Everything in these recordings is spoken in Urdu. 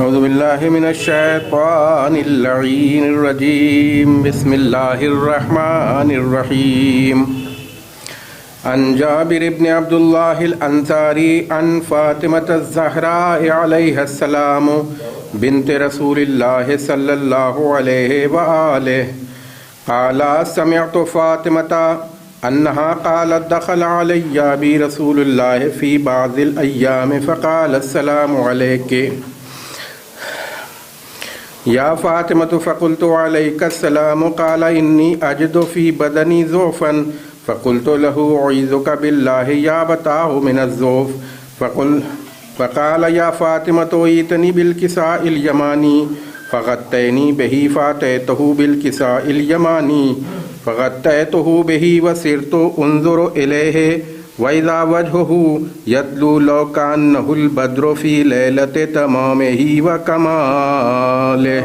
اعوذ باللہ من الشیطان اللعین الرجیم بسم اللہ الرحمن الرحیم عن جابر بن عبداللہ الانصاری عن فاطمة الزہراء علیہ السلام بنت رسول اللہ صلی اللہ علیہ وآلہ قال سمعت فاطمة انہا قالت دخل علی ابی رسول اللہ فی بعض الایام فقال السلام علیک یا فاطمة فقلت علیک السلام قال انی اجد فی بدنی ضعفا فقلت له اعیذک باللہ یا بتاہ من الضعف فقال یا فاطمة ایتنی بالکساء الیمانی فغطینی بہی فاتیتہ بالکساء الیمانی فغطیتہ بہی وسرت انظر الیہ وَإِذَا وَجْهُهُ يَتْلُو لَوْ كَأَنَّهُ الْبَدْرُ فِي لَيْلَةِ تَمَامِهِ وَكَمَالِهِ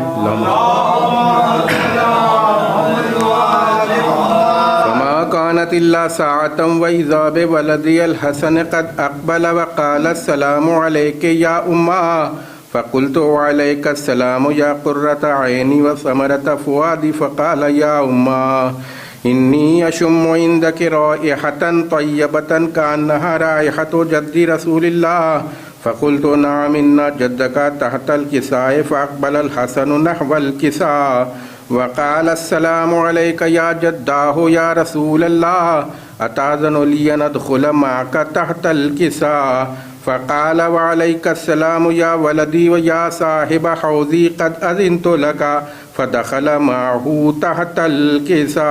فَمَا كَانَتْ إِلَّا سَاعَةً وَإِذَا بِوَلَدِيَ الْحَسَنِ قَدْ أَقْبَلَ وَقَالَ السَّلَامُ عَلَيْكَ يَا أُمَّا فقلت وعليك السلام يا قرة عيني وثمرة فؤادي فقال يا أمّا إني أشم عندك رائحة طيبة كأنها رائحة جد رسول الله فقلت نعم إن جدك تحت الكساء فأقبل الحسن نحو الكساء وقال السلام عليك يا جداه يا رسول الله أتأذن لي أن أدخل معك تحت الكساء فقال وعليك السلام يا ولدي ويا صاحب حوضي قد أذنت لك فدخل معه تحت الكساء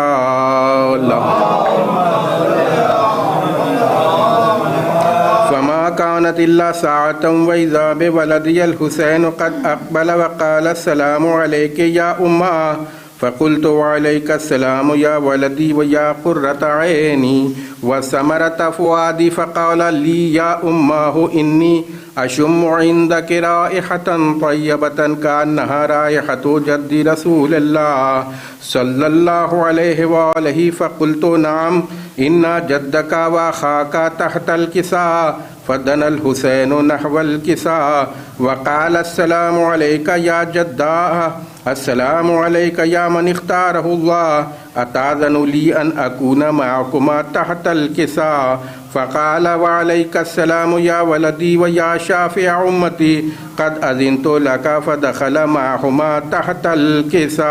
فما كانت إلا ساعة وإذا بولدي الحسين قد أقبل وقال السلام عليك يا أمّا فقلت وعليك السلام يا ولدي ويا قرة عيني وثمرة فؤادي فقال لي يا أماه إني أشم عندك رائحة طيبة كأنها رائحة جد رسول الله صلى الله عليه وآله فقلت نعم إن جدك وأخاك تحت الكساء فدنا الحسين نحو الكساء وقال السلام عليك يا جداه السلام عليك يا من اختاره الله أتأذن لي أن أكون معكما تحت الكساء فقال وعليك السلام يا ولدي ويا شافع أمتي قد أذنت لك فدخل معهما تحت الكساء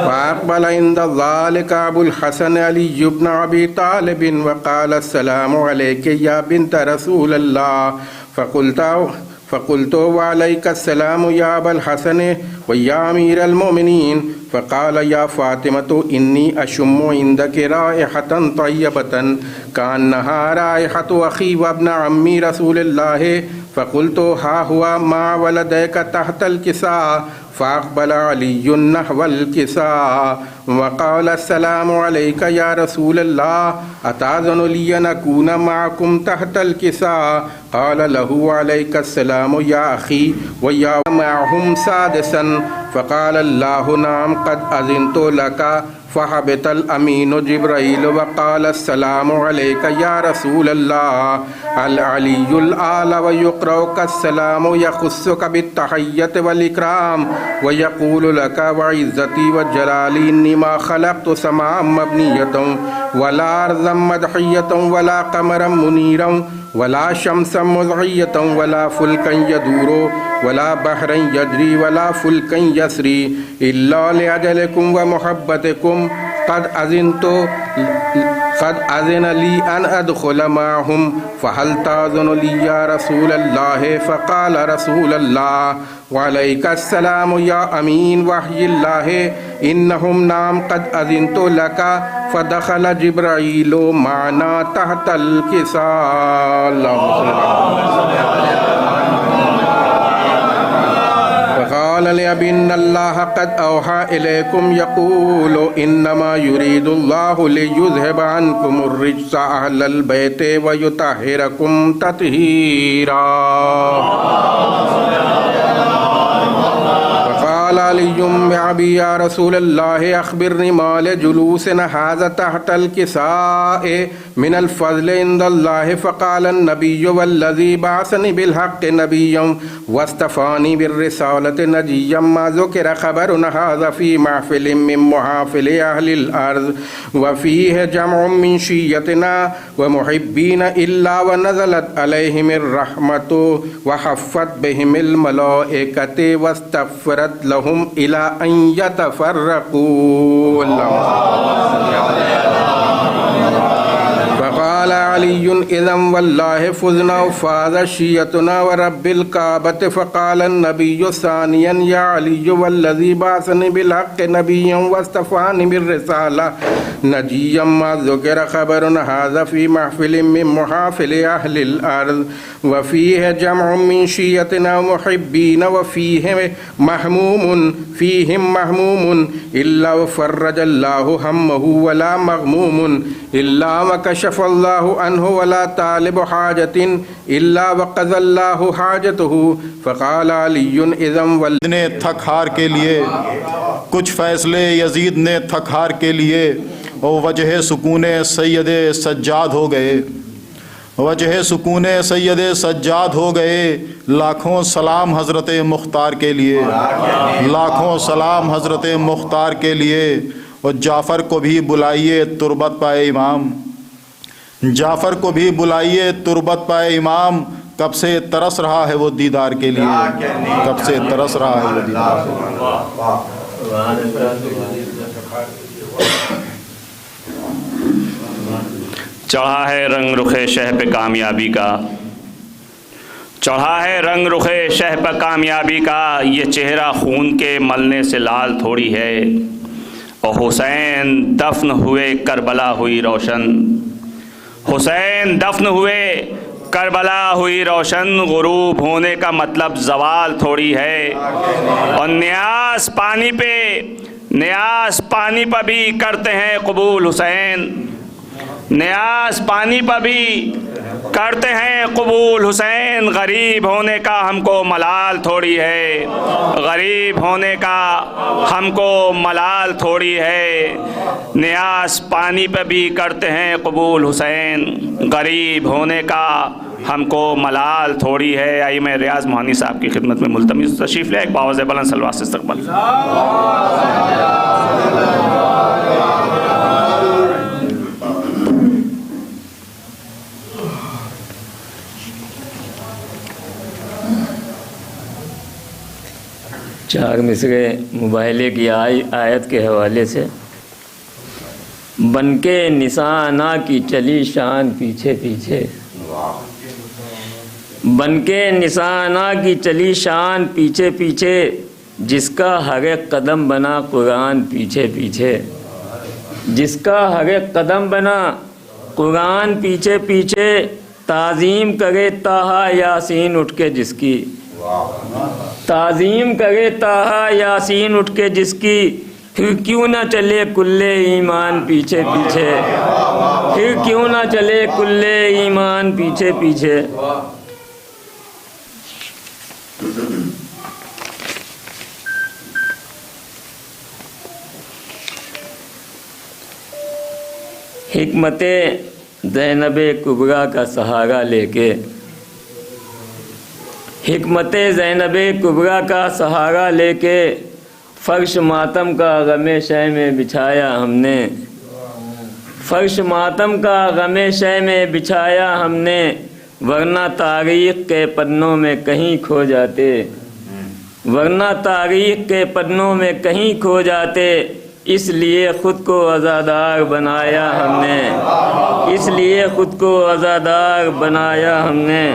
فأقبل عند ذلك أبو الحسن علي بن أبي طالب وقال السلام عليك يا بنت رسول الله فقلت وعليك السلام يا أبا الحسن ويا أمير المؤمنين فقال يا فاطمة إني أشم عندك رائحة طيبة كأنها رائحة أخي وابن عمي رسول الله فقلت ها هو ما ولديك تحت الكساء فأقبل علي نحو الكساء وقال السلام عليك يا رسول الله أتأذن لي أن أكون معكم تحت الكساء قال له عليك السلام يا أخي ويا معهم سادسا فقال الله نعم قد أذنت لك فهبط الأمين جبريل وقال السلام عليك يا رسول الله العلي الأعلى ويقرأك السلام يخصك بالتحية والإكرام ويقول لك وعزتي وجلالي إني ما خلقت سماء مبنية ولا أرضا مدحية ولا قمرا منيرا ولا شمسا مضحية ولا فلكا يدور ولا بحرا يجري ولا فلكا يسري إلا لأجلكم ومحبتكم قد أذن لي أن أدخل معهم فهل تأذن لي يا رسول الله فقال رسول الله وعليك السلام يا أمين وحي الله إنهم نام قد أذنت لك فدخل جبرائيل معنا تحت الكساء فقال لأبي إن الله قد أوحى إليكم يقول إنما يريد الله ليذهب عنكم الرجس أهل البيت ويطهركم تطهيرا فقال علی بأبی یا رسول اللہ اخبرنی مال جلوسنا هذا تحت الكساء من الفضل عند اللہ فقال النبی والذی بعثنی بالحق نبیا واصطفانی بالرسالة نجیا ما ذکر خبرنا هذا في محفل من محافل اہل الارض وفیہ جمع من شیعتنا ومحبین الا ونزلت علیہم الرحمت وحفت بهم الملائکۃ واستغفرت لهم الى ان يتفرقوا. فقال علی اذن واللہ فزنا وفاز شیعتنا ورب الکعبۃ. فقال النبی ثانیا یا علی والذی بعثنی بالحق نبیا واصطفانی بالرسالہ نجیا ما ذکر خبرنا هذا في محفل من محافل اہل الارض وفیہ جمع من شیعتنا محبین فیہم محموم الا وفرج اللہ ہمہ ولا مغموم الا وکشف اللہ عنہ ولا طالب حاجت الا وقضى اللہ حاجتہ. فقال علی اذن نے تھک ہار کے لیے کچھ فیصلے یزید نے تھک ہار کے لیے اور وجہ سکون سید سجاد ہو گئے، وجہ سکون سید سجاد ہو گئے. لاکھوں سلام حضرت مختار کے لیے، لاکھوں سلام حضرت مختار کے لیے. اور جعفر کو بھی بلائیے تربت پائے امام، جعفر کو بھی بلائیے تربت پائے امام. کب سے ترس رہا ہے وہ دیدار کے لیے، کب سے ترس رہا ہے وہ دیدار کے لیے. چڑھا ہے رنگ رخ شہ پہ کامیابی کا، چڑھا ہے رنگ رخ شہ پہ کامیابی کا. یہ چہرہ خون کے ملنے سے لال تھوڑی ہے، اور حسین دفن ہوئے کربلا ہوئی روشن، حسین دفن ہوئے کربلا ہوئی روشن. غروب ہونے کا مطلب زوال تھوڑی ہے، اور نیاز پانی پہ بھی کرتے ہیں قبول حسین، نیاز پانی پہ بھی کرتے ہیں قبول حسین. غریب ہونے کا ہم کو ملال تھوڑی ہے، غریب ہونے کا ہم کو ملال تھوڑی ہے. نیاز پانی پہ بھی کرتے ہیں قبول حسین، غریب ہونے کا ہم کو ملال تھوڑی ہے. آئیے میں ریاض موہانی صاحب کی خدمت میں ملتمس تشریف لے ایک باوز بلند صلوات سے استقبال. چار مصرے مباہلے کی آیت کے حوالے سے. بن کے نسانہ کی چلی شان پیچھے پیچھے، بن کے نسانہ کی چلی شان پیچھے پیچھے، جس کا ہر ایک قدم بنا قرآن پیچھے پیچھے، جس کا ہر ایک قدم بنا قرآن پیچھے پیچھے. تعظیم کرے طٰہٰ یاسین اٹھ کے جس کی، تعظیم کرے طٰہٰ یاسین اٹھ کے جس کی، پھر کیوں نہ چلے کل ایمان پیچھے پیچھے، پھر کیوں نہ چلے کل ایمان پیچھے پیچھے. حکمت زینب کبریٰ کا سہارا لے کے، حکمت زینب کبریٰ کا سہارا لے کے، فرش ماتم کا غم شہ میں بچھایا ہم نے، فرش ماتم کا غم شہ میں بچھایا ہم نے. ورنہ تاریخ کے پنوں میں کہیں کھو جاتے، ورنہ تاریخ کے پنوں میں کہیں کھو جاتے. اس لیے خود کو عزادار بنایا ہم نے، اس لیے خود کو عزادار بنایا ہم نے.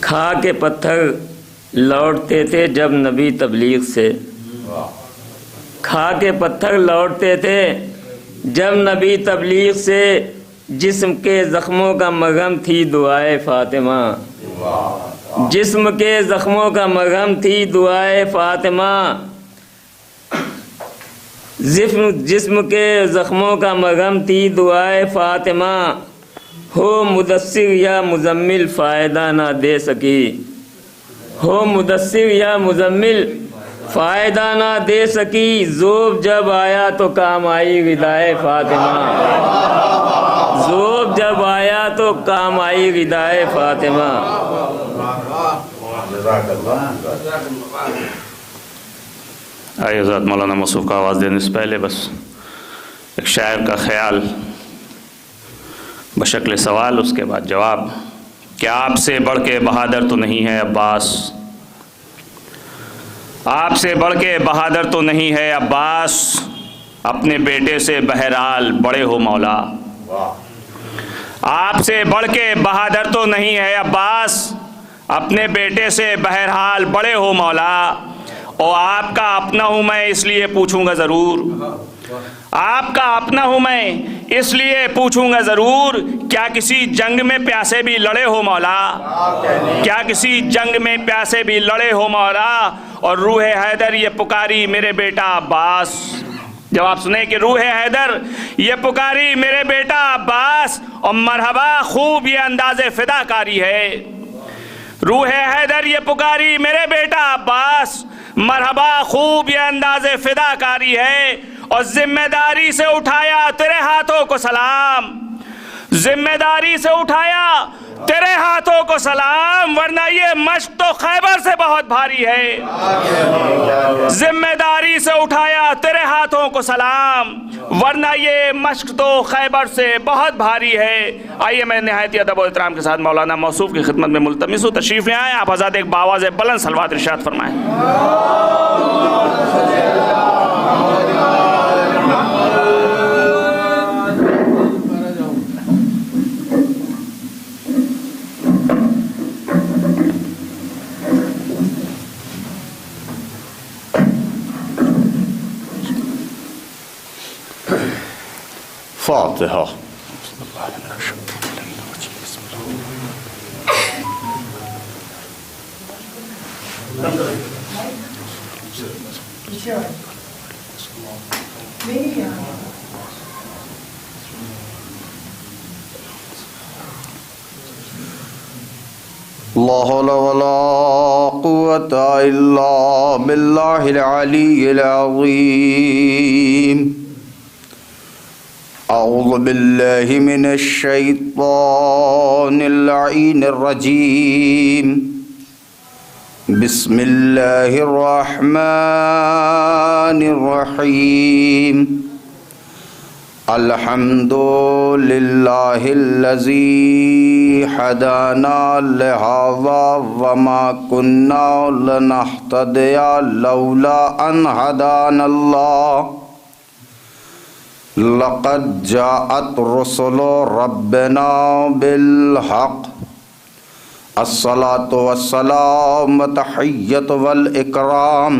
کھا کے پتھر لوٹتے تھے جب نبی تبلیغ سے، کھا کے پتھر لوٹتے تھے جب نبی تبلیغ سے. جسم کے زخموں کا مرہم تھی دعائے فاطمہ، جسم کے زخموں کا مرہم تھی دعائے فاطمہ. جسم کے زخموں کا مرہم تھی دعائے فاطمہ. ہو مدثر یا مزمل فائدہ نہ دے سکی، ہو مدثر یا مزمل فائدہ نہ دے سکی، ذوب جب آیا تو کام آئی ردائے فاطمہ، ذوب جب آیا تو کام آئی ردائے فاطمہ۔ آئیے حضرت مولانا موصوف کا آواز دینے سے پہلے بس ایک شاعر کا خیال بشکل سوال، اس کے بعد جواب۔ کیا آپ سے بڑھ کے بہادر تو نہیں ہے عباس، آپ سے بڑھ کے بہادر تو نہیں ہے عباس، اپنے بیٹے سے بہرحال بڑے ہو مولا، آپ سے بڑھ کے بہادر تو نہیں ہے عباس، اپنے بیٹے سے بہرحال بڑے ہو مولا، اور آپ کا اپنا ہوں میں اس لیے پوچھوں گا ضرور، آپ کا اپنا ہوں میں اس لیے پوچھوں گا ضرور، کیا کسی جنگ میں پیاسے بھی لڑے ہو مولا، کیا کسی جنگ میں پیاسے بھی لڑے ہو مولا، اور روح حیدر یہ پکاری میرے بیٹا عباس۔ جب آپ سنیں کہ روح حیدر یہ پکاری میرے بیٹا عباس، اور مرحبا خوب یہ انداز فدا کاری ہے، روح حیدر یہ پکاری میرے بیٹا عباس، مرحبا خوب یہ انداز فدا کاری ہے، اور ذمہ داری سے اٹھایا تیرے ہاتھوں کو سلام، ذمہ داری سے اٹھایا تیرے ہاتھوں کو سلام، ورنہ یہ مشق تو خیبر سے بہت بھاری ہے، ذمہ داری سے اٹھایا تیرے ہاتھوں کو سلام، ورنہ یہ مشق تو خیبر سے بہت بھاری ہے۔ آئیے میں نہایت ادب و احترام کے ساتھ مولانا موصوف کی خدمت میں ملتمس ہوں، تشریف لے آئیں، آپ حضرات ایک باواز بلند صلوات ارشاد فرمائیں۔ فاتحہ۔ لا حول ولا قوة إلا بالله العلي العظيم۔ أعوذ بالله من الشيطان اللعين الرجيم، بسم الله الرحمن الرحيم، الحمد لله الذي هدانا لهذا وما كنا لنهتدي لولا أن هدانا الله، لقد جاءت رسل ربنا بالحق، الصلاة والسلام والتحية والإكرام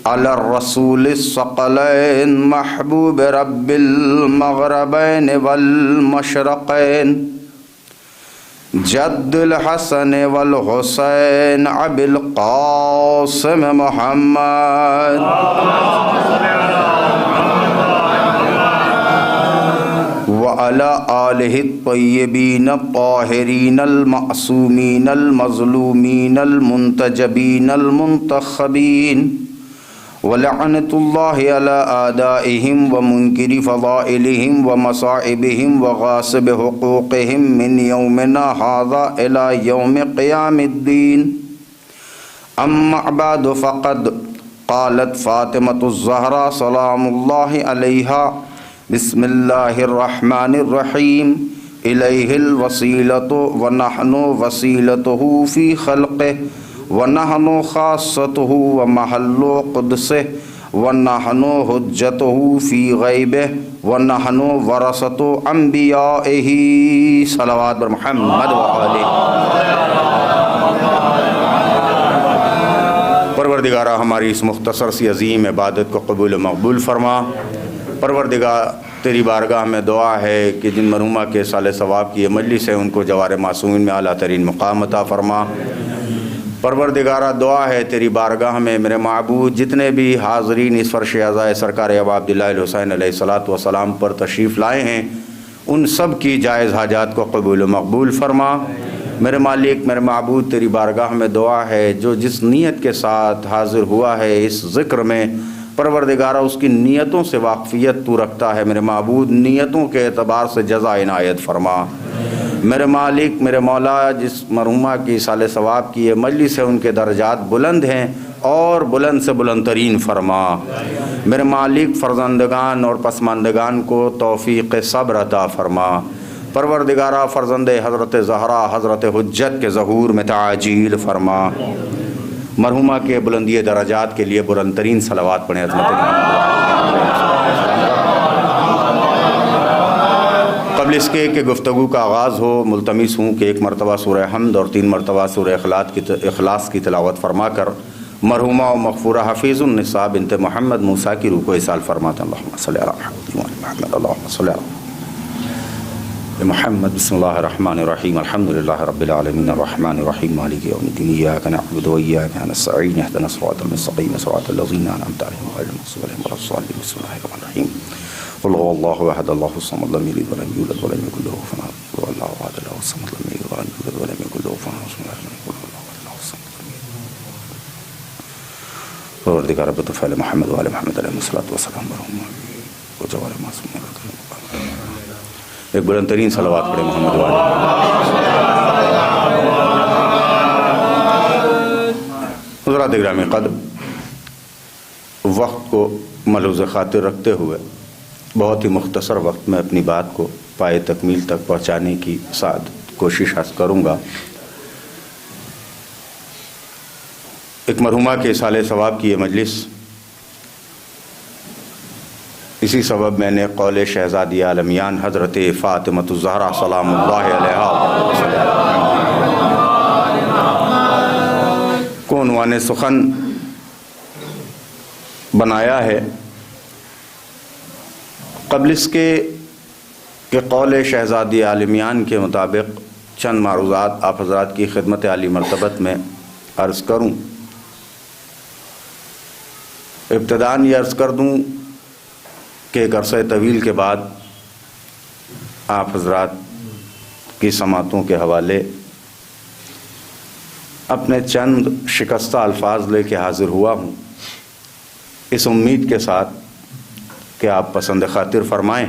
على الرسول الثقلين محبوب رب المغربين والمشرقين، جد الحسن والحسين أبي القاسم محمد، وعلى آله الطيبين الطاهرين المعصومين المظلومين المنتجبين المنتخبين، ولعنة الله على أعدائهم ومنكر فضائلهم ومصائبهم وغاصب حقوقهم من يومنا هذا إلى يوم قيام الدين، أما بعد فقد قالت فاطمة الزهراء سلام الله عليها، بسم الله الرحمن الرحيم، إليه الوسيلة ونحن وسيلته في خلقه، ونحن خاصته ومحل قدسه، ونحن حجته في غيبه، ونحن ورثة أنبيائه، صلوات بر محمد وآله۔ پروردگارہ ہماری اس مختصر سی عظیم عبادت کو قبول و مقبول فرما۔ پروردگار تیری بارگاہ میں دعا ہے کہ جن مرحومہ کے سال ثواب کی یہ مجلس ہے ان کو جوار معصومین میں اعلیٰ ترین مقام عطا فرما۔ پروردگارہ دعا ہے تیری بارگاہ میں میرے معبود جتنے بھی حاضرین اس فرش عزائے سرکار ابا عبداللہ الحسین علیہ الصلوۃ والسلام پر تشریف لائے ہیں ان سب کی جائز حاجات کو قبول و مقبول فرما۔ میرے مالک میرے معبود تیری بارگاہ میں دعا ہے جو جس نیت کے ساتھ حاضر ہوا ہے اس ذکر میں، پروردگارہ اس کی نیتوں سے واقفیت تو رکھتا ہے، میرے معبود نیتوں کے اعتبار سے جزا عنایت فرما۔ میرے مالک میرے مولا جس مرحومہ کی سال ثواب کی یہ مجلس ہے ان کے درجات بلند ہیں اور بلند سے بلند ترین فرما۔ میرے مالک فرزندگان اور پسماندگان کو توفیق صبر عطا فرما۔ پروردگارہ فرزند حضرت زہرا حضرت حجت کے ظہور میں تعجیل فرما۔ مرحومہ کے بلندی درجات کے لیے بلند ترین صلوات پڑھیں۔ عظمت قبل اس کے کہ گفتگو کا آغاز ہو ملتمس ہوں کہ ایک مرتبہ سورہ حمد اور 3 مرتبہ سورہ اخلاص کی تلاوت فرما کر مرحومہ و مغفورہ حفیظ النساء بنت محمد موسیٰ کی روح کو اصال فرماتے ہیں۔ اللہم صلی علی محمد اللہم صلی علی محمد۔ بسم اللہ الرحمن الرحیم، الحمدللہ رب العالمین الرحمن الرحیم مالک یوم الدین، ایاک نعبد و ایاک نستعین، اہدنا الصراط المستقیم صراط الذین انعمت علیہم غیر المغضوب علیہم ولا الضالین۔ بسم اللہ الرحمن الرحیم، قل هو اللہ احد اللہ الصمد لم یلد ولم یولد ولم یکن له کفوا احد، قل هو اللہ احد اللہ الصمد لم یلد ولم یولد ولم یکن له کفوا احد، بسم اللہ الرحمن الرحیم، قل هو اللہ احد اللہ الصمد لم یلد۔ پروردگار بطفیل محمد و آل محمد علیہ الصلوۃ والسلام مرحوم و جوار معصومین، ایک بلند ترین صلوات پڑھے محمد و آل۔ حضرات گرامی قدر، وقت کو ملحوظ خاطر رکھتے ہوئے بہت ہی مختصر وقت میں اپنی بات کو پائے تکمیل تک پہنچانے کی کوشش کروں گا۔ ایک مرحومہ کے اصال ثواب کی یہ مجلس، اسی سبب میں نے قول شہزادی عالمیان حضرت فاطمۃ الزہرا سلام اللہ علیہا کو عنوان سخن بنایا ہے۔ قبل اس کے کہ قول شہزادی عالمیان کے مطابق چند معروضات آپ حضرات کی خدمت عالی مرتبت میں عرض کروں، ابتداً یہ عرض کر دوں کہ ایک عرصہ طویل کے بعد آپ حضرات کی سماعتوں کے حوالے اپنے چند شکستہ الفاظ لے کے حاضر ہوا ہوں، اس امید کے ساتھ کہ آپ پسند خاطر فرمائیں،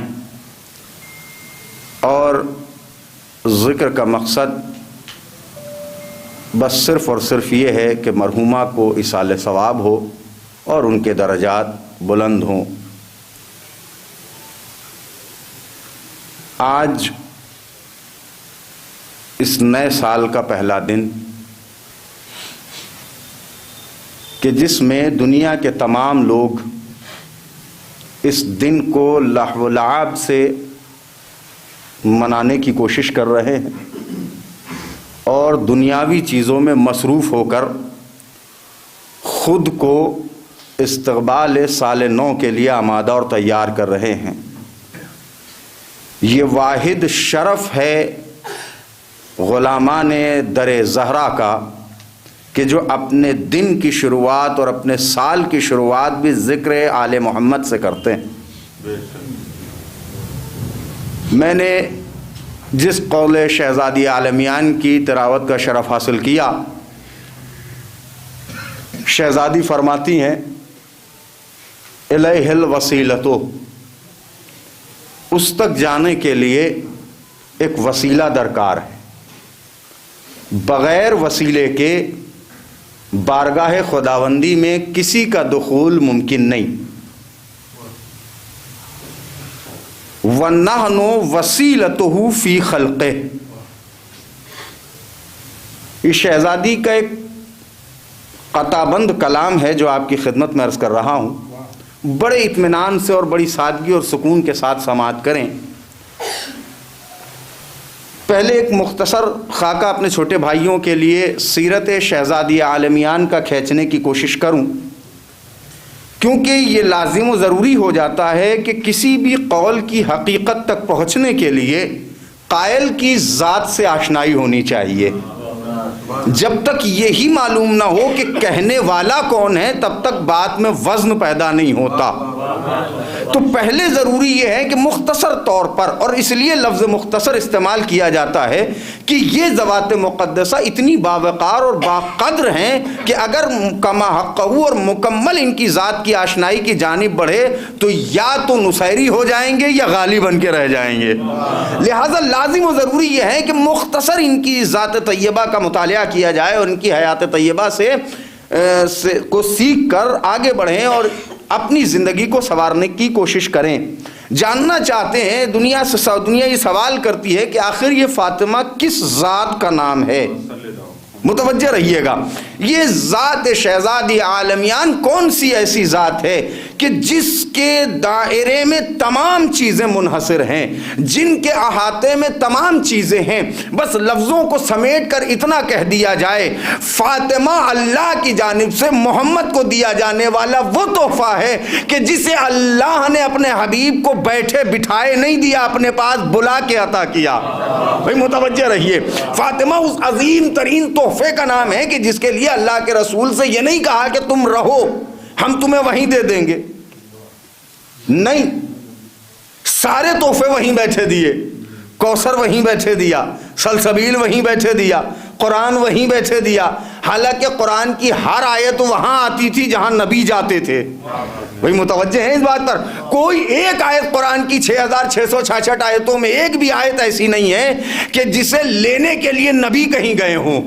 اور ذکر کا مقصد بس صرف اور صرف یہ ہے کہ مرحومہ کو اصال ثواب ہو اور ان کے درجات بلند ہوں۔ آج اس نئے سال کا پہلا دن کہ جس میں دنیا کے تمام لوگ اس دن کو لہو و لعب سے منانے کی کوشش کر رہے ہیں اور دنیاوی چیزوں میں مصروف ہو کر خود کو استقبال سال نو کے لیے آمادہ اور تیار کر رہے ہیں۔ یہ واحد شرف ہے غلامان در زہرا کا کہ جو اپنے دن کی شروعات اور اپنے سال کی شروعات بھی ذکر آل محمد سے کرتے ہیں۔ میں نے جس قول شہزادی عالمیان کی تلاوت کا شرف حاصل کیا، شہزادی فرماتی ہیں الیہ الوسیلۃ، اس تک جانے کے لیے ایک وسیلہ درکار ہے، بغیر وسیلے کے بارگاہ خداوندی میں کسی کا دخول ممکن نہیں۔ وَنَحْنُ وَسِيلَتُهُ فِي خَلْقِهِ، یہ شہزادی کا ایک قطع بند کلام ہے جو آپ کی خدمت میں عرض کر رہا ہوں، بڑے اطمینان سے اور بڑی سادگی اور سکون کے ساتھ سماعت کریں۔ پہلے ایک مختصر خاکہ اپنے چھوٹے بھائیوں کے لیے سیرت شہزادی عالمیان کا کھینچنے کی کوشش کروں، کیونکہ یہ لازم و ضروری ہو جاتا ہے کہ کسی بھی قول کی حقیقت تک پہنچنے کے لیے قائل کی ذات سے آشنائی ہونی چاہیے۔ جب تک یہی معلوم نہ ہو کہ کہنے والا کون ہے تب تک بات میں وزن پیدا نہیں ہوتا۔ تو پہلے ضروری یہ ہے کہ مختصر طور پر، اور اس لیے لفظ مختصر استعمال کیا جاتا ہے کہ یہ ذوات مقدسہ اتنی باوقار اور باقدر ہیں کہ اگر کما حقہ اور مکمل ان کی ذات کی آشنائی کی جانب بڑھے تو یا تو نصیری ہو جائیں گے یا غالی بن کے رہ جائیں گے. لہذا لازم و ضروری یہ ہے کہ مختصر ان کی ذات طیبہ کا مطالعہ کیا جائے اور ان کی حیات طیبہ سے کو سیکھ کر آگے بڑھیں اور اپنی زندگی کو سنوارنے کی کوشش کریں. جاننا چاہتے ہیں، دنیا یہ سوال کرتی ہے کہ آخر یہ فاطمہ کس ذات کا نام ہے؟ متوجہ رہیے گا، یہ ذات شہزادی عالمیان کون سی ایسی ذات ہے کہ جس کے دائرے میں تمام چیزیں منحصر ہیں، جن کے احاطے میں تمام چیزیں ہیں. بس لفظوں کو سمیٹ کر اتنا کہہ دیا جائے، فاطمہ اللہ کی جانب سے محمد کو دیا جانے والا وہ تحفہ ہے کہ جسے اللہ نے اپنے حبیب کو بیٹھے بٹھائے نہیں دیا، اپنے پاس بلا کے عطا کیا. بھئی متوجہ رہیے، فاطمہ اس عظیم ترین تحفے کا نام ہے کہ جس کے لیے اللہ کے رسول سے یہ نہیں کہا کہ تم رہو ہم تمہیں وہیں دے دیں گے، نہیں، سارے تحفے وہیں بیٹھے دیے. کوثر وہیں بیٹھے دیا، سلسبیل وہیں بیٹھے دیا، قرآن وہیں بیٹھے دیا. حالانکہ قرآن کی ہر آیت وہاں آتی تھی جہاں نبی جاتے تھے. وہی متوجہ ہیں اس بات پر؟ کوئی ایک آیت قرآن کی 6666 آیتوں میں ایک بھی آیت ایسی نہیں ہے کہ جسے لینے کے لیے نبی کہیں گئے ہوں.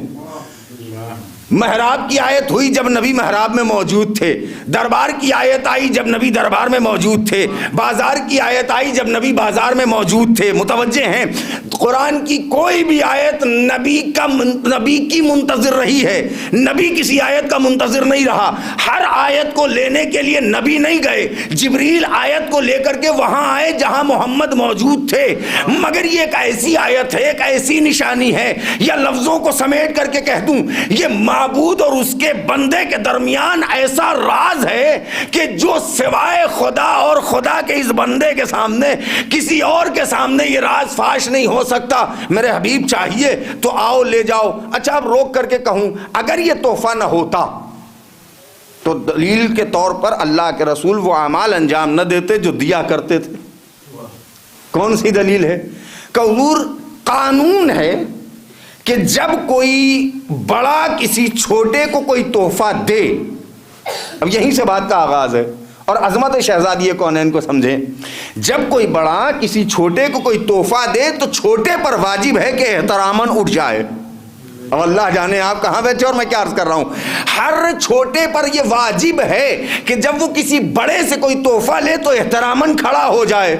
محراب کی آیت ہوئی جب نبی محراب میں موجود تھے، دربار کی آیت آئی جب نبی دربار میں موجود تھے، بازار کی آیت آئی جب نبی بازار میں موجود تھے. متوجہ ہیں؟ قرآن کی کوئی بھی آیت نبی کی منتظر رہی ہے، نبی کسی آیت کا منتظر نہیں رہا. ہر آیت کو لینے کے لیے نبی نہیں گئے، جبریل آیت کو لے کر کے وہاں آئے جہاں محمد موجود تھے. مگر یہ ایک ایسی آیت ہے، ایک ایسی نشانی ہے، یا لفظوں کو سمیٹ کر کے کہہ دوں، یہ معبود اور اس کے بندے کے درمیان ایسا راز ہے کہ جو سوائے خدا اور خدا کے اس بندے کے سامنے کسی اور کے سامنے یہ راز فاش نہیں ہو سکتا. میرے حبیب چاہیے تو آؤ لے جاؤ. اچھا اب روک کر کے کہوں، اگر یہ تحفہ نہ ہوتا تو دلیل کے طور پر اللہ کے رسول وہ اعمال انجام نہ دیتے جو دیا کرتے تھے. کون سی دلیل ہے؟ کہ حضور قانون ہے کہ جب کوئی بڑا کسی چھوٹے کو کوئی تحفہ دے، اب یہیں سے بات کا آغاز ہے اور عظمت شہزادی کونین کو سمجھیں. جب کوئی بڑا کسی چھوٹے کو کوئی تحفہ دے تو چھوٹے پر واجب ہے کہ احتراماً اٹھ جائے. اب اللہ جانے آپ کہاں بیٹھے اور میں کیا عرض کر رہا ہوں. ہر چھوٹے پر یہ واجب ہے کہ جب وہ کسی بڑے سے کوئی تحفہ لے تو احتراماً کھڑا ہو جائے.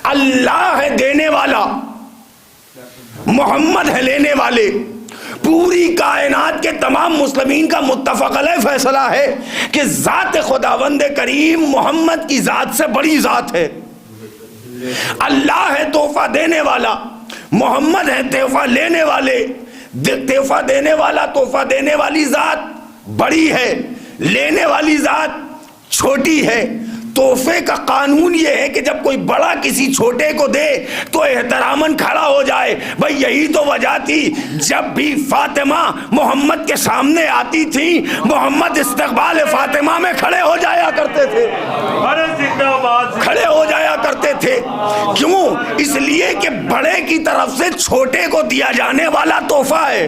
اللہ ہے دینے والا، محمد ہے لینے والے. پوری کائنات کے تمام مسلمین کا متفق علیہ فیصلہ ہے کہ ذات خداوند کریم محمد کی ذات سے بڑی ذات ہے. اللہ ہے تحفہ دینے والا، محمد ہے تحفہ لینے والے. تحفہ دینے والا، تحفہ دینے والی ذات بڑی ہے، لینے والی ذات چھوٹی ہے. تحفے کا قانون یہ ہے کہ جب کوئی بڑا کسی چھوٹے کو دے تو احتراماً کھڑا ہو جائے. بھئی یہی تو وجہ تھی جب بھی فاطمہ محمد کے سامنے آتی تھی، محمد استقبال فاطمہ میں کھڑے ہو جایا کرتے تھے، کھڑے ہو جایا کرتے تھے. کیوں؟ اس لیے کہ بڑے کی طرف سے چھوٹے کو دیا جانے والا تحفہ ہے.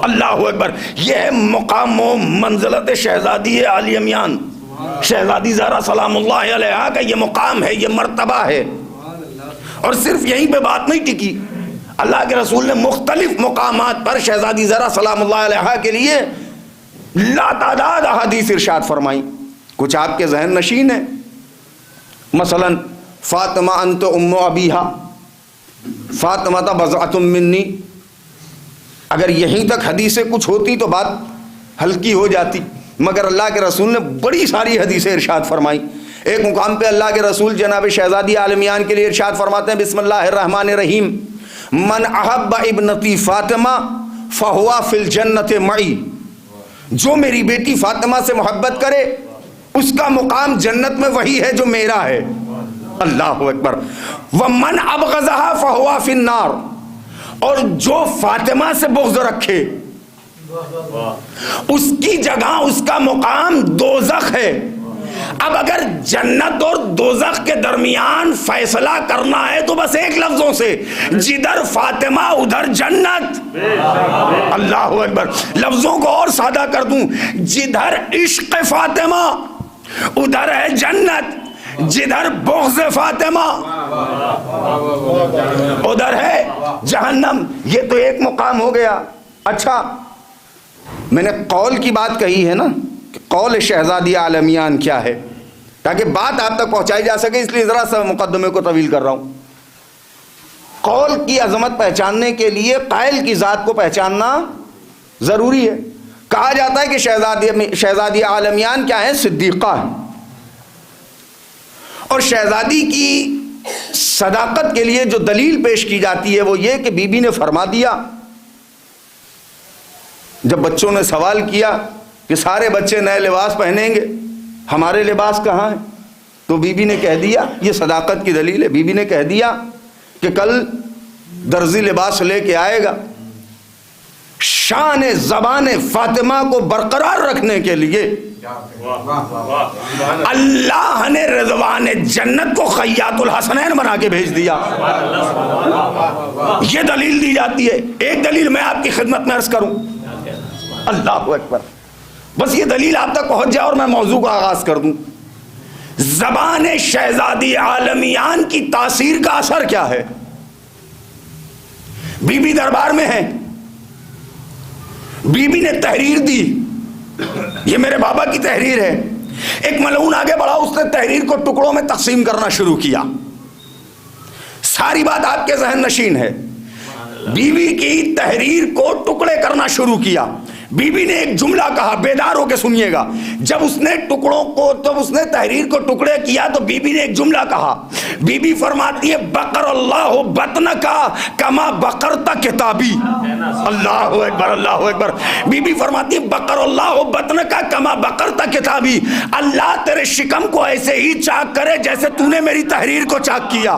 اللہ اکبر. یہ ہے مقام و منزلت شہزادی عالی امیان، شہزادی زہرا سلام اللہ علیہا کا یہ مقام ہے، یہ مرتبہ ہے. اور صرف یہیں پہ بات نہیں ٹکی، اللہ کے رسول نے مختلف مقامات پر شہزادی زہرا سلام اللہ علیہا کے لیے لا تعداد احادیث ارشاد فرمائی. کچھ آپ کے ذہن نشین ہیں. مثلا فاطمہ انت ام ابیہا، فاطمہ بضعۃ منی. اگر یہیں تک حدیثیں کچھ ہوتی تو بات ہلکی ہو جاتی، مگر اللہ کے رسول نے بڑی ساری حدیثیں ارشاد فرمائی. ایک مقام پہ اللہ کے رسول جناب شہزادی عالمیان کے لیے ارشاد فرماتے ہیں بسم اللہ الرحمن الرحیم، من احب ابنتی فاطمہ فہوا فی الجنت معی. جو میری بیٹی فاطمہ سے محبت کرے اس کا مقام جنت میں وہی ہے جو میرا ہے. اللہ اکبر. ومن ابغضھا فہوا فی النار. اور جو فاطمہ سے بغض رکھے اس کی جگہ اس کا مقام دوزخ ہے. اب اگر جنت اور دوزخ کے درمیان فیصلہ کرنا ہے تو بس ایک لفظوں سے، جدھر فاطمہ ادھر جنت۔ اللہ اکبر، لفظوں کو اور سادہ کر دوں، جدھر عشق فاطمہ ادھر ہے جنت، جدھر بغض فاطمہ ادھر ہے جہنم۔ یہ تو ایک مقام ہو گیا۔ اچھا، میں نے قول کی بات کہی ہے نا، کہ قول شہزادی عالمیان کیا ہے، تاکہ بات آپ تک پہنچائی جا سکے، اس لیے ذرا سا مقدمے کو طویل کر رہا ہوں۔ قول کی عظمت پہچاننے کے لیے قائل کی ذات کو پہچاننا ضروری ہے۔ کہا جاتا ہے کہ شہزادی عالمیان کیا ہے؟ صدیقہ ہے، اور شہزادی کی صداقت کے لیے جو دلیل پیش کی جاتی ہے وہ یہ کہ بی بی نے فرما دیا، جب بچوں نے سوال کیا کہ سارے بچے نئے لباس پہنیں گے، ہمارے لباس کہاں ہیں؟ تو بی بی نے کہہ دیا، یہ صداقت کی دلیل ہے، بی بی نے کہہ دیا کہ کل درزی لباس لے کے آئے گا۔ شان زبان فاطمہ کو برقرار رکھنے کے لیے اللہ نے رضوان جنت کو خیاط الحسنین بنا کے بھیج دیا۔ یہ دلیل دی جاتی ہے۔ ایک دلیل میں آپ کی خدمت میں عرض کروں، اللہ اکبر، بس یہ دلیل آپ تک پہنچ جائے اور میں موضوع کا آغاز کر دوں۔ زبان شہزادی عالمیان کی تاثیر کا اثر کیا ہے؟ بی بی دربار میں ہے، بی بی نے تحریر دی، یہ میرے بابا کی تحریر ہے۔ ایک ملعون آگے بڑھا، اس نے تحریر کو ٹکڑوں میں تقسیم کرنا شروع کیا۔ ساری بات آپ کے ذہن نشین ہے۔ بی بی کی تحریر کو ٹکڑے کرنا شروع کیا۔ بی بی نے ایک جملہ کہا، بیدار ہو کے سنیے گا۔ جب اس نے تحریر کو ٹکڑے کیا تو بی بی نے ایک جملہ کہا۔ بی بی فرماتی ہے، بقر اللہ بطنکا کما بقرت کتابی۔ اللہ اکبر، اللہ اکبر۔ بی بی فرماتی ہے، بقر اللہ بطنکا کما بقرت کتابی، اللہ تیرے شکم کو ایسے ہی چاک کرے جیسے تو نے میری تحریر کو چاک کیا۔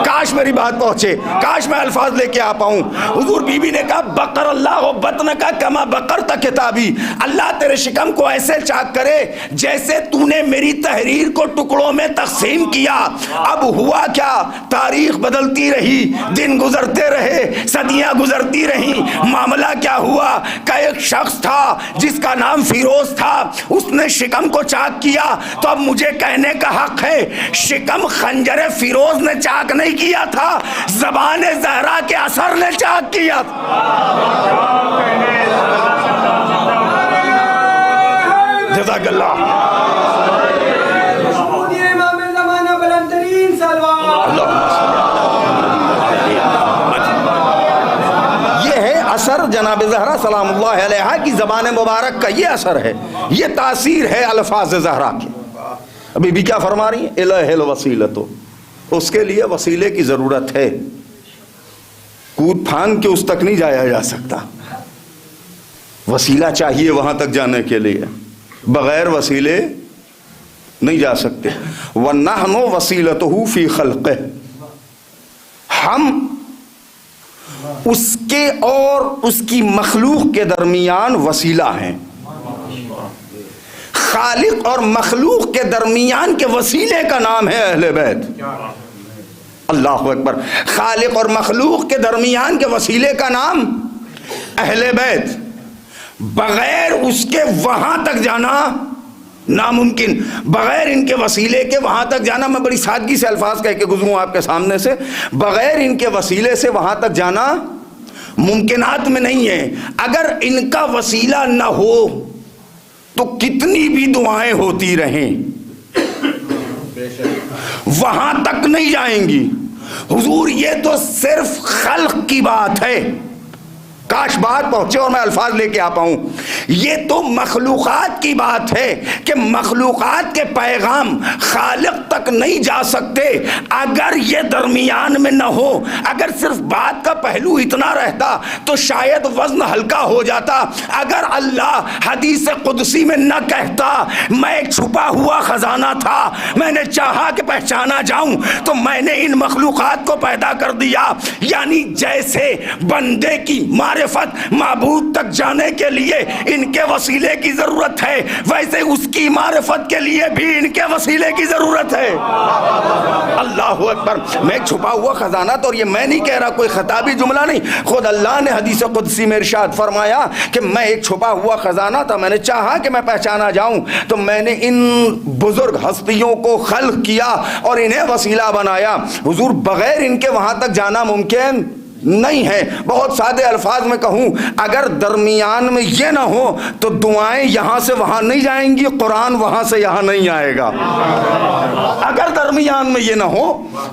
کاش میری بات پہنچے، کاش میں الفاظ لے کے آ پاؤں۔ حضور بی بی نے کہا، بقر اللہ بطنکا کما بقرت کتابی، اللہ تیرے شکم کو ایسے چاک کرے جیسے تو نے میری تحریر کو ٹکڑوں میں تقسیم کیا۔ اب ہوا کیا؟ تاریخ بدلتی رہی، دن گزرتے رہے، صدیاں گزرتی رہیں۔ معاملہ کیا ہوا کہ ایک شخص تھا جس کا نام فیروز تھا، اس نے شکم کو چاک کیا۔ تو اب مجھے کہنے کا حق ہے، شکم خنجر فیروز نے چاک نہیں کیا تھا، زبان زہرا کے اثر نے چاک کیا تھا۔ جزاک اللہ۔ یہ ہے اثر جناب زہرا سلام اللہ علیہا کی زبان مبارک کا، یہ اثر ہے، یہ تاثیر ہے الفاظ زہرا کی۔ ابھی بھی کیا فرما رہی ہیں؟ الہ الوسیلۃ، اس کے لیے وسیلے کی ضرورت ہے، کود پھان کے اس تک نہیں جایا جا سکتا، وسیلہ چاہیے وہاں تک جانے کے لیے، بغیر وسیلے نہیں جا سکتے۔ وَنَحْنُ وَسِيلَتُهُ فِي خَلْقِهِ، ہم اس کے اور اس کی مخلوق کے درمیان وسیلہ ہیں۔ خالق اور مخلوق کے درمیان کے وسیلے کا نام ہے اہل بیت۔ اللہ اکبر۔ خالق اور مخلوق کے درمیان کے وسیلے کا نام اہل بیت، بغیر اس کے وہاں تک جانا ناممکن، بغیر ان کے وسیلے کے وہاں تک جانا، میں بڑی سادگی سے الفاظ کہہ کے گزروں آپ کے سامنے سے، بغیر ان کے وسیلے سے وہاں تک جانا ممکنات میں نہیں ہے۔ اگر ان کا وسیلہ نہ ہو تو کتنی بھی دعائیں ہوتی رہیں وہاں تک نہیں جائیں گی۔ حضور یہ تو صرف خلق کی بات ہے، کاش بات پہنچے اور میں الفاظ لے کے آ پاؤں۔ یہ تو مخلوقات کی بات ہے کہ مخلوقات کے پیغام خالق تک نہیں جا سکتے اگر یہ درمیان میں نہ ہو۔ اگر صرف بات کا پہلو اتنا رہتا تو شاید وزن ہلکا ہو جاتا۔ اگر اللہ حدیث قدسی میں نہ کہتا میں ایک چھپا ہوا خزانہ تھا، میں نے چاہا کہ پہچانا جاؤں تو میں نے ان مخلوقات کو پیدا کر دیا، یعنی جیسے بندے کی ماں معرفت معبود تک جانے کے لیے ان کے وسیلے کی ضرورت ہے، ویسے اس کی معرفت کے لیے بھی ان کے وسیلے کی ضرورت ہے۔ اللہ اکبر۔ میں ایک چھپا ہوا خزانہ، تو اور یہ میں نہیں کہہ رہا، کوئی خطابی جملہ نہیں، خود اللہ نے حدیث قدسی میں ارشاد فرمایا کہ میں ایک چھپا ہوا خزانہ تھا، میں نے چاہا کہ میں پہچانا جاؤں تو میں نے ان بزرگ ہستیوں کو خلق کیا اور انہیں وسیلہ بنایا۔ حضور بغیر ان کے وہاں تک جانا ممکن نہیں ہے۔ بہت سادے الفاظ میں کہوں، اگر درمیان میں یہ نہ ہو تو دعائیں یہاں سے وہاں نہیں جائیں گی، قرآن وہاں سے یہاں نہیں آئے گا۔ اگر درمیان میں یہ نہ ہو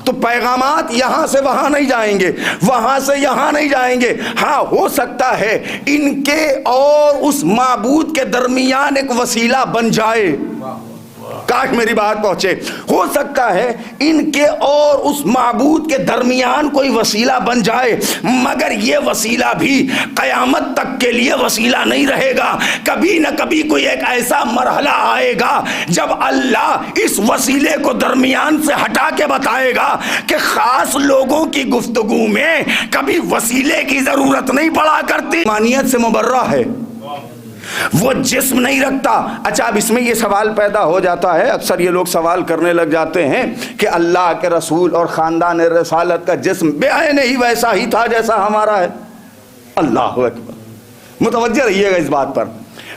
تو پیغامات یہاں سے وہاں نہیں جائیں گے، وہاں سے یہاں نہیں جائیں گے۔ ہاں، ہو سکتا ہے ان کے اور اس معبود کے درمیان ایک وسیلہ بن جائے، کاش میری بات پہنچے۔ ہو سکتا ہے ان کے اور اس معبود کے درمیان کوئی وسیلہ بن جائے، مگر یہ وسیلہ بھی قیامت تک کے لیے وسیلہ نہیں رہے گا۔ کبھی نہ کبھی کوئی ایک ایسا مرحلہ آئے گا جب اللہ اس وسیلے کو درمیان سے ہٹا کے بتائے گا کہ خاص لوگوں کی گفتگو میں کبھی وسیلے کی ضرورت نہیں پڑا کرتی، مانیت سے مبرہ ہے، وہ جسم نہیں رکھتا۔ اچھا، اب اس میں یہ سوال پیدا ہو جاتا ہے، اکثر یہ لوگ سوال کرنے لگ جاتے ہیں کہ اللہ کے رسول اور خاندان رسالت کا جسم بے عین ہی ویسا ہی تھا جیسا ہمارا ہے۔ اللہ اکبر، متوجہ رہیے گا اس بات پر،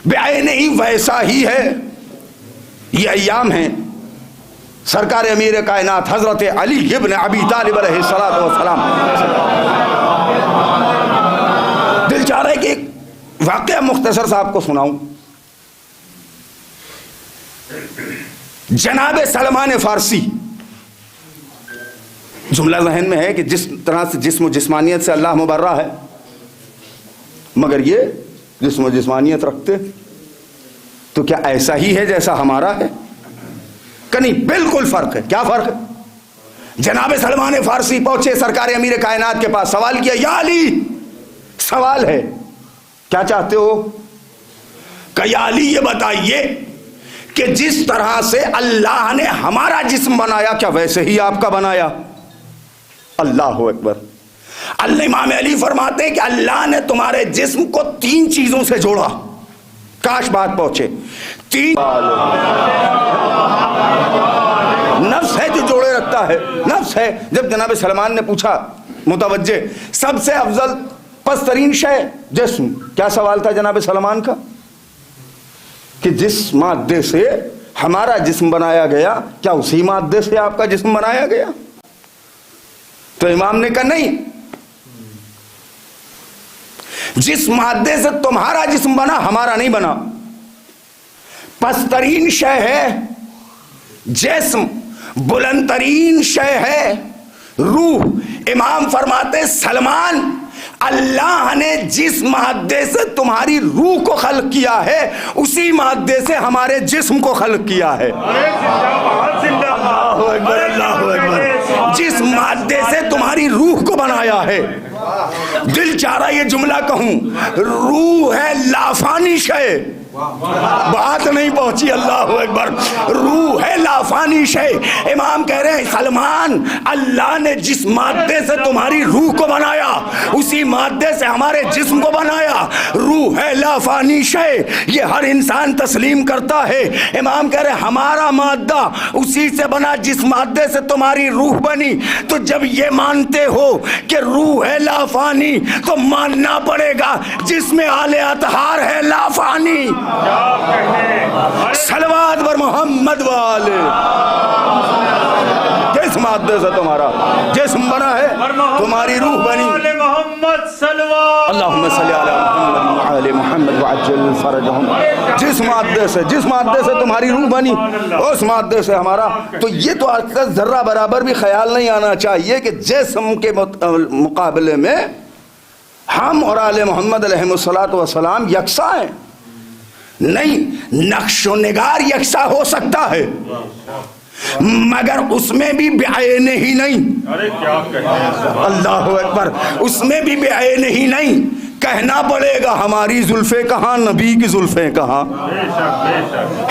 بے عین ہی ویسا ہی ہے۔ یہ ایام ہیں سرکار امیر کائنات حضرت علی ابن ابی طالب علیہ السلام، دل چاہ رہا ہے کہ واقعہ مختصر صاحب کو سناؤں۔ جناب سلمان فارسی، جملہ ذہن میں ہے کہ جس طرح سے جسم و جسمانیت سے اللہ مبرہ ہے، مگر یہ جسم و جسمانیت رکھتے تو کیا ایسا ہی ہے جیسا ہمارا ہے؟ کہ نہیں، بالکل فرق ہے۔ کیا فرق ہے؟ جناب سلمان فارسی پہنچے سرکار امیر کائنات کے پاس، سوال کیا، یا علی، سوال ہے، کیا چاہتے ہو؟ کہ یا علی یہ بتائیے کہ جس طرح سے اللہ نے ہمارا جسم بنایا کیا ویسے ہی آپ کا بنایا؟ اللہ اکبر۔ اللہ امام علی فرماتے ہیں کہ اللہ نے تمہارے جسم کو 3 چیزوں سے جوڑا، کاش بات پہنچے۔ 3 نفس ہے جو جوڑے رکھتا ہے، نفس ہے۔ جب جناب سلمان نے پوچھا متوجہ، سب سے افضل پس ترین شے جسم، کیا سوال تھا جناب سلمان کا؟ کہ جس مادے سے ہمارا جسم بنایا گیا کیا اسی مادے سے آپ کا جسم بنایا گیا؟ تو امام نے کہا نہیں، جس مادے سے تمہارا جسم بنا ہمارا نہیں بنا۔ پس ترین شے ہے جسم، بلند ترین شے ہے روح۔ امام فرماتے سلمان، اللہ نے جس مادے سے تمہاری روح کو خلق کیا ہے اسی مادے سے ہمارے جسم کو خلق کیا ہے۔ اللہ اکبر، اللہ اکبر۔ جس مادے سے تمہاری روح کو بنایا ہے، دل چاہ رہا یہ جملہ کہوں، روح ہے لافانی شے، بات نہیں پہنچی۔ اللہ اکبر، روح ہے لافانی شے۔ امام کہہ رہے ہیں سلمان، اللہ نے جس مادے سے تمہاری روح کو بنایا اسی مادے سے ہمارے جسم کو بنایا۔ روح ہے لافانی شے، یہ ہر انسان تسلیم کرتا ہے۔ امام کہہ رہے ہیں ہمارا مادہ اسی سے بنا جس مادے سے تمہاری روح بنی۔ تو جب یہ مانتے ہو کہ روح ہے لافانی تو ماننا پڑے گا جس میں آل اطہار ہے لافانی۔ صلوات بر محمد والے۔ جس مادے سے تمہارا جسم بنا ہے تمہاری روح بنی۔ اللہم صلی علی محمد وعلی محمد وعجل فرجہم۔ جس مادے سے تمہاری روح بنی اس مادے سے ہمارا۔ تو یہ تو آج تک ذرہ برابر بھی خیال نہیں آنا چاہیے کہ جسم کے مقابلے میں ہم اور آل محمد علیہ السلام یکساں ہیں۔ نہیں، نقش و نگار یکساں ہو سکتا ہے مگر اس میں بھی بعین ہی نہیں۔ اللہ اکبر، اس میں بھی بعین ہی نہیں۔ کہنا پڑے گا ہماری زلفیں کہاں نبی کی زلفیں کہاں،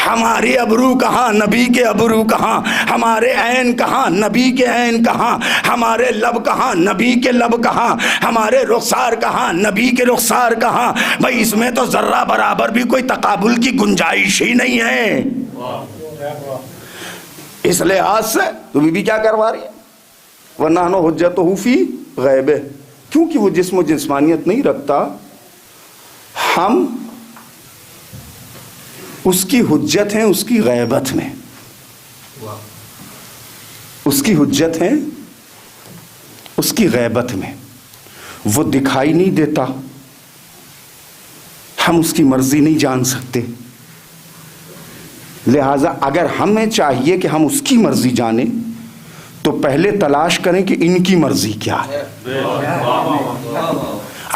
ہمارے ابرو کہاں نبی کے ابرو کہاں، ہمارے عین کہاں نبی کے عین کہاں، ہمارے لب کہاں نبی کے لب کہاں، ہمارے رخسار کہاں نبی کے رخسار کہاں. بھائی اس میں تو ذرہ برابر بھی کوئی تقابل کی گنجائش ہی نہیں ہے. اس لحاظ سے تو بی بی کیا کروا رہی ہے؟ وَنَحْنُ حُجَّتُهُ فِي غَيْبِهِ، کیونکہ وہ جسم و جسمانیت نہیں رکھتا، ہم اس کی حجت ہیں اس کی غیبت میں. اس کی حجت ہیں اس کی غیبت میں. وہ دکھائی نہیں دیتا، ہم اس کی مرضی نہیں جان سکتے. لہذا اگر ہمیں چاہیے کہ ہم اس کی مرضی جانیں تو پہلے تلاش کریں کہ ان کی مرضی کیا ہے.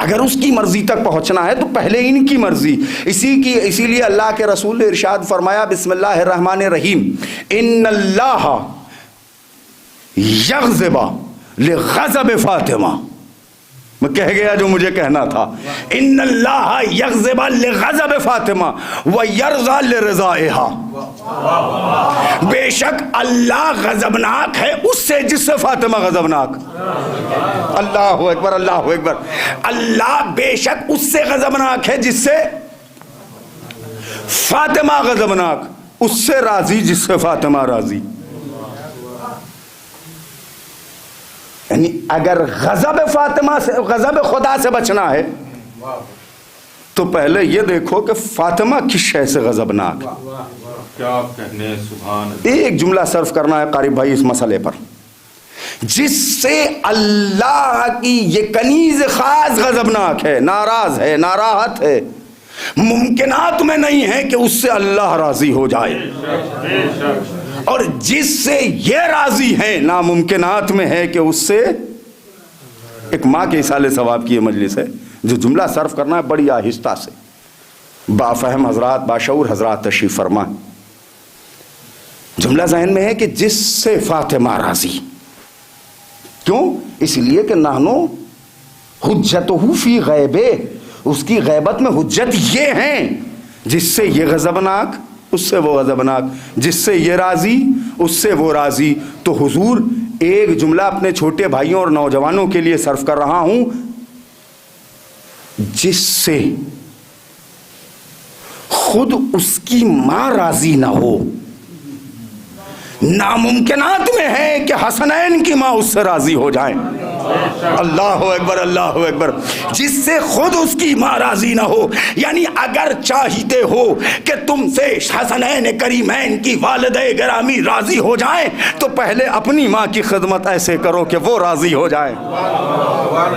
اگر اس کی مرضی تک پہنچنا ہے تو پہلے ان کی مرضی. اسی لیے اللہ کے رسول نے ارشاد فرمایا بسم اللہ الرحمن الرحیم ان اللہ یغضب لغضب فاطمہ. میں کہہ گیا جو مجھے کہنا تھا. ان اللہ یغضب لغضب فاطمہ ویرضى لرضائها. بے شک اللہ غضبناک ہے اس سے جس سے فاطمہ غضبناک. اللہ اکبر اللہ اکبر. اللہ بے شک اس سے غضبناک ہے جس سے فاطمہ غضبناک، اس سے راضی جس سے فاطمہ راضی. یعنی اگر غضب فاطمہ سے غضب خدا سے بچنا ہے تو پہلے یہ دیکھو کہ فاطمہ کس شے سے غضبناک. کیا کہنے سبحان. ایک جملہ صرف کرنا ہے قاری بھائی اس مسئلے پر، جس سے اللہ کی یہ کنیز خاص غضبناک ہے، ناراض ہے، ناراحت ہے. ممکنات میں نہیں ہے کہ اس سے اللہ راضی ہو جائے، اور جس سے یہ راضی ہے ناممکنات میں ہے کہ اس سے. ایک ماں کے اصالے ثواب کی یہ مجلس ہے. جو جملہ صرف کرنا ہے بڑی آہستہ سے، بافہم حضرات باشعور حضرات تشریف فرمائیں. جملہ ذہن میں ہے کہ جس سے فاطمہ راضی. کیوں؟ اس لیے کہ نحنو حجتہ فی غیبہ، اس کی غیبت میں حجت یہ ہیں جس سے یہ غضبناک اس سے وہ غضبناک، جس سے یہ راضی اس سے وہ راضی. تو حضور ایک جملہ اپنے چھوٹے بھائیوں اور نوجوانوں کے لیے صرف کر رہا ہوں، جس سے خود اس کی ماں راضی نہ ہو. ناممکنات میں ہے کہ حسنین کی ماں اس سے راضی ہو جائیں. اللہ اکبر اللہ اکبر. جس سے خود اس کی ماں راضی نہ ہو. یعنی اگر چاہتے ہو کہ تم سے حسنین کریمین کی والدہ گرامی راضی ہو جائیں تو پہلے اپنی ماں کی خدمت ایسے کرو کہ وہ راضی ہو جائیں.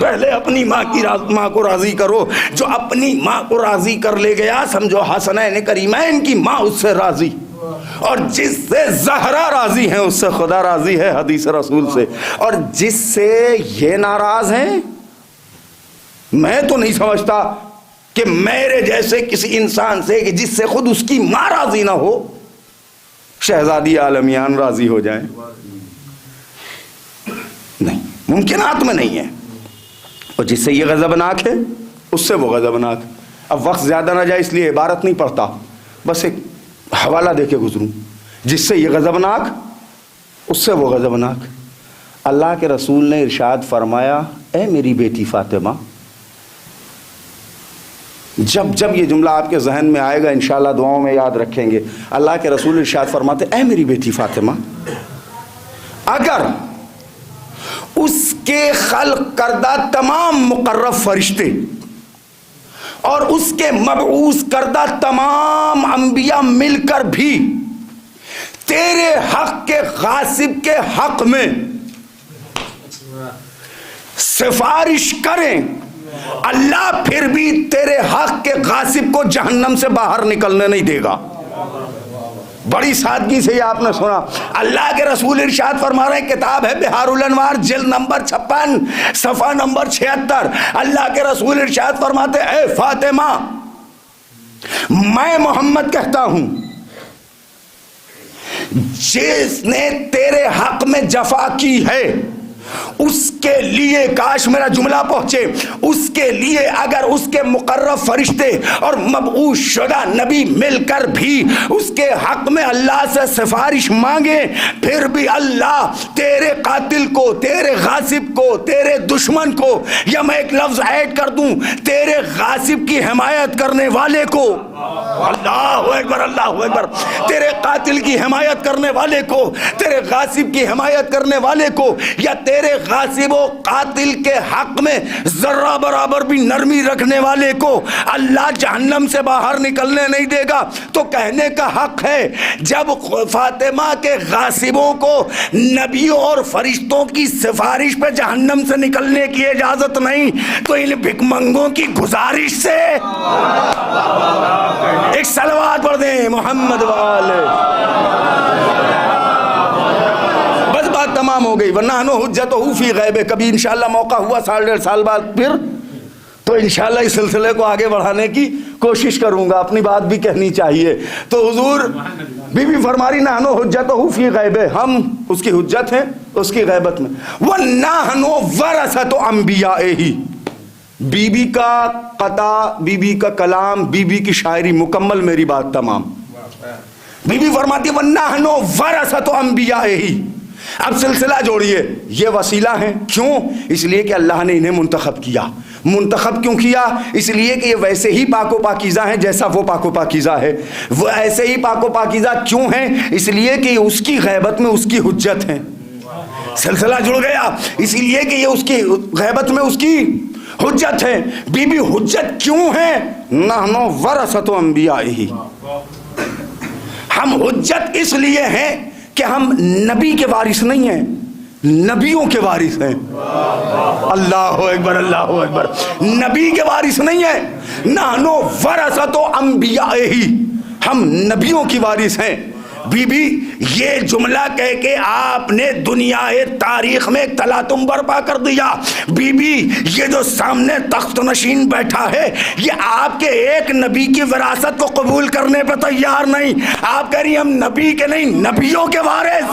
پہلے اپنی ماں کو راضی کرو. جو اپنی ماں کو راضی کر لے گیا سمجھو حسنین کریمین کی ماں اس سے راضی. اور جس سے زہرا راضی ہیں اس سے خدا راضی ہے حدیث رسول سے. اور جس سے یہ ناراض ہیں، میں تو نہیں سمجھتا کہ میرے جیسے کسی انسان سے کہ جس سے خود اس کی ماں راضی نہ ہو شہزادی عالمیان راضی ہو جائیں. نہیں، ممکنات میں نہیں ہے. اور جس سے یہ غضبناک ہے اس سے وہ غضبناک. اب وقت زیادہ نہ جائے اس لیے عبارت نہیں پڑھتا، بس ایک حوالہ دے کے گزروں. جس سے یہ غضبناک اس سے وہ غضبناک. اللہ کے رسول نے ارشاد فرمایا اے میری بیٹی فاطمہ. جب جب یہ جملہ آپ کے ذہن میں آئے گا انشاءاللہ دعاؤں میں یاد رکھیں گے. اللہ کے رسول ارشاد فرماتے اے میری بیٹی فاطمہ، اگر اس کے خلق کردہ تمام مقرب فرشتے اور اس کے مبعوث کردہ تمام انبیاء مل کر بھی تیرے حق کے غاصب کے حق میں سفارش کریں، اللہ پھر بھی تیرے حق کے غاصب کو جہنم سے باہر نکلنے نہیں دے گا. بڑی سادگی سے یہ آپ نے سنا. اللہ کے رسول ارشاد فرما رہے ہیں، کتاب ہے بہار الانوار جلد نمبر 56 صفحہ نمبر 76. اللہ کے رسول ارشاد فرماتے اے فاطمہ، میں محمد کہتا ہوں جس نے تیرے حق میں جفا کی ہے اس کے لیے کاش میرا جملہ پہنچے، اس کے لیے اگر اس کے مقرب فرشتے اور مبعوث شدہ نبی مل کر بھی اس کے حق میں اللہ سے سفارش مانگے، پھر بھی اللہ تیرے قاتل کو، تیرے غاصب کو، تیرے دشمن کو، یا میں ایک لفظ ایڈ کر دوں، تیرے غاصب کی حمایت کرنے والے کو، اللہ اکبر اللہ اکبر، تیرے قاتل کی حمایت کرنے والے کو، تیرے غاصب کی حمایت کرنے والے کو، یا تیرے غاصب و قاتل کے حق میں ذرہ برابر بھی نرمی رکھنے والے کو اللہ جہنم سے باہر نکلنے نہیں دے گا. تو کہنے کا حق ہے جب فاطمہ کے غاصبوں کو نبیوں اور فرشتوں کی سفارش پہ جہنم سے نکلنے کی اجازت نہیں، تو ان بھکمنگوں کی گزارش سے ایک صلوات پڑھ دیں محمد والے. بس بات تمام ہو گئی. ورنہ حجتہ فی غیب، کبھی انشاءاللہ موقع ہوا 1.5 سال بعد پھر تو انشاءاللہ اس سلسلے کو آگے بڑھانے کی کوشش کروں گا، اپنی بات بھی کہنی چاہیے. تو حضور بی بی فرما رہی نحن حجتہ فی غیب، ہم اس کی حجت ہیں اس کی غیبت میں. وَنَحْنُ وَرَثَةُ أَنْبِيَائِهِ، بی بی کا قطع، بی بی کا کلام، بی بی کی شاعری مکمل، میری بات تمام. بی بی فرماتی ہے وَنَحْنُ وَرَثَةُ أَنْبِيَائِهِ. اب سلسلہ جوڑیے، یہ وسیلہ ہیں، کیوں؟ اس لیے کہ اللہ نے انہیں منتخب کیا. منتخب کیوں کیا؟ اس لیے کہ یہ ویسے ہی پاک و پاکیزہ ہیں جیسا وہ پاک و پاکیزہ ہے. وہ ایسے ہی پاک و پاکیزہ کیوں ہیں؟ اس لیے کہ اس کی غیبت میں اس کی حجت ہیں. سلسلہ جڑ گیا. اسی لیے کہ یہ اس کی غیبت میں اس کی حجت ہے. بی بی حجت کیوں ہے؟ نحن ورثۃ انبیائہ، ہم حجت اس لیے ہیں کہ ہم نبی کے وارث نہیں ہیں، نبیوں کے وارث ہیں. اللہ اکبر اللہ اکبر. نبی کے وارث نہیں ہیں. نحن ورثۃ انبیائہ، ہم نبیوں کی وارث ہیں. بی بی یہ جملہ کہہ کے آپ نے دنیا تاریخ میں ایک تلاطم برپا کر دیا. بی بی یہ جو سامنے تخت نشین بیٹھا ہے یہ آپ کے ایک نبی کی وراثت کو قبول کرنے پہ تیار نہیں. آپ کہہ رہی ہم نبی کے نہیں نبیوں کے وارث.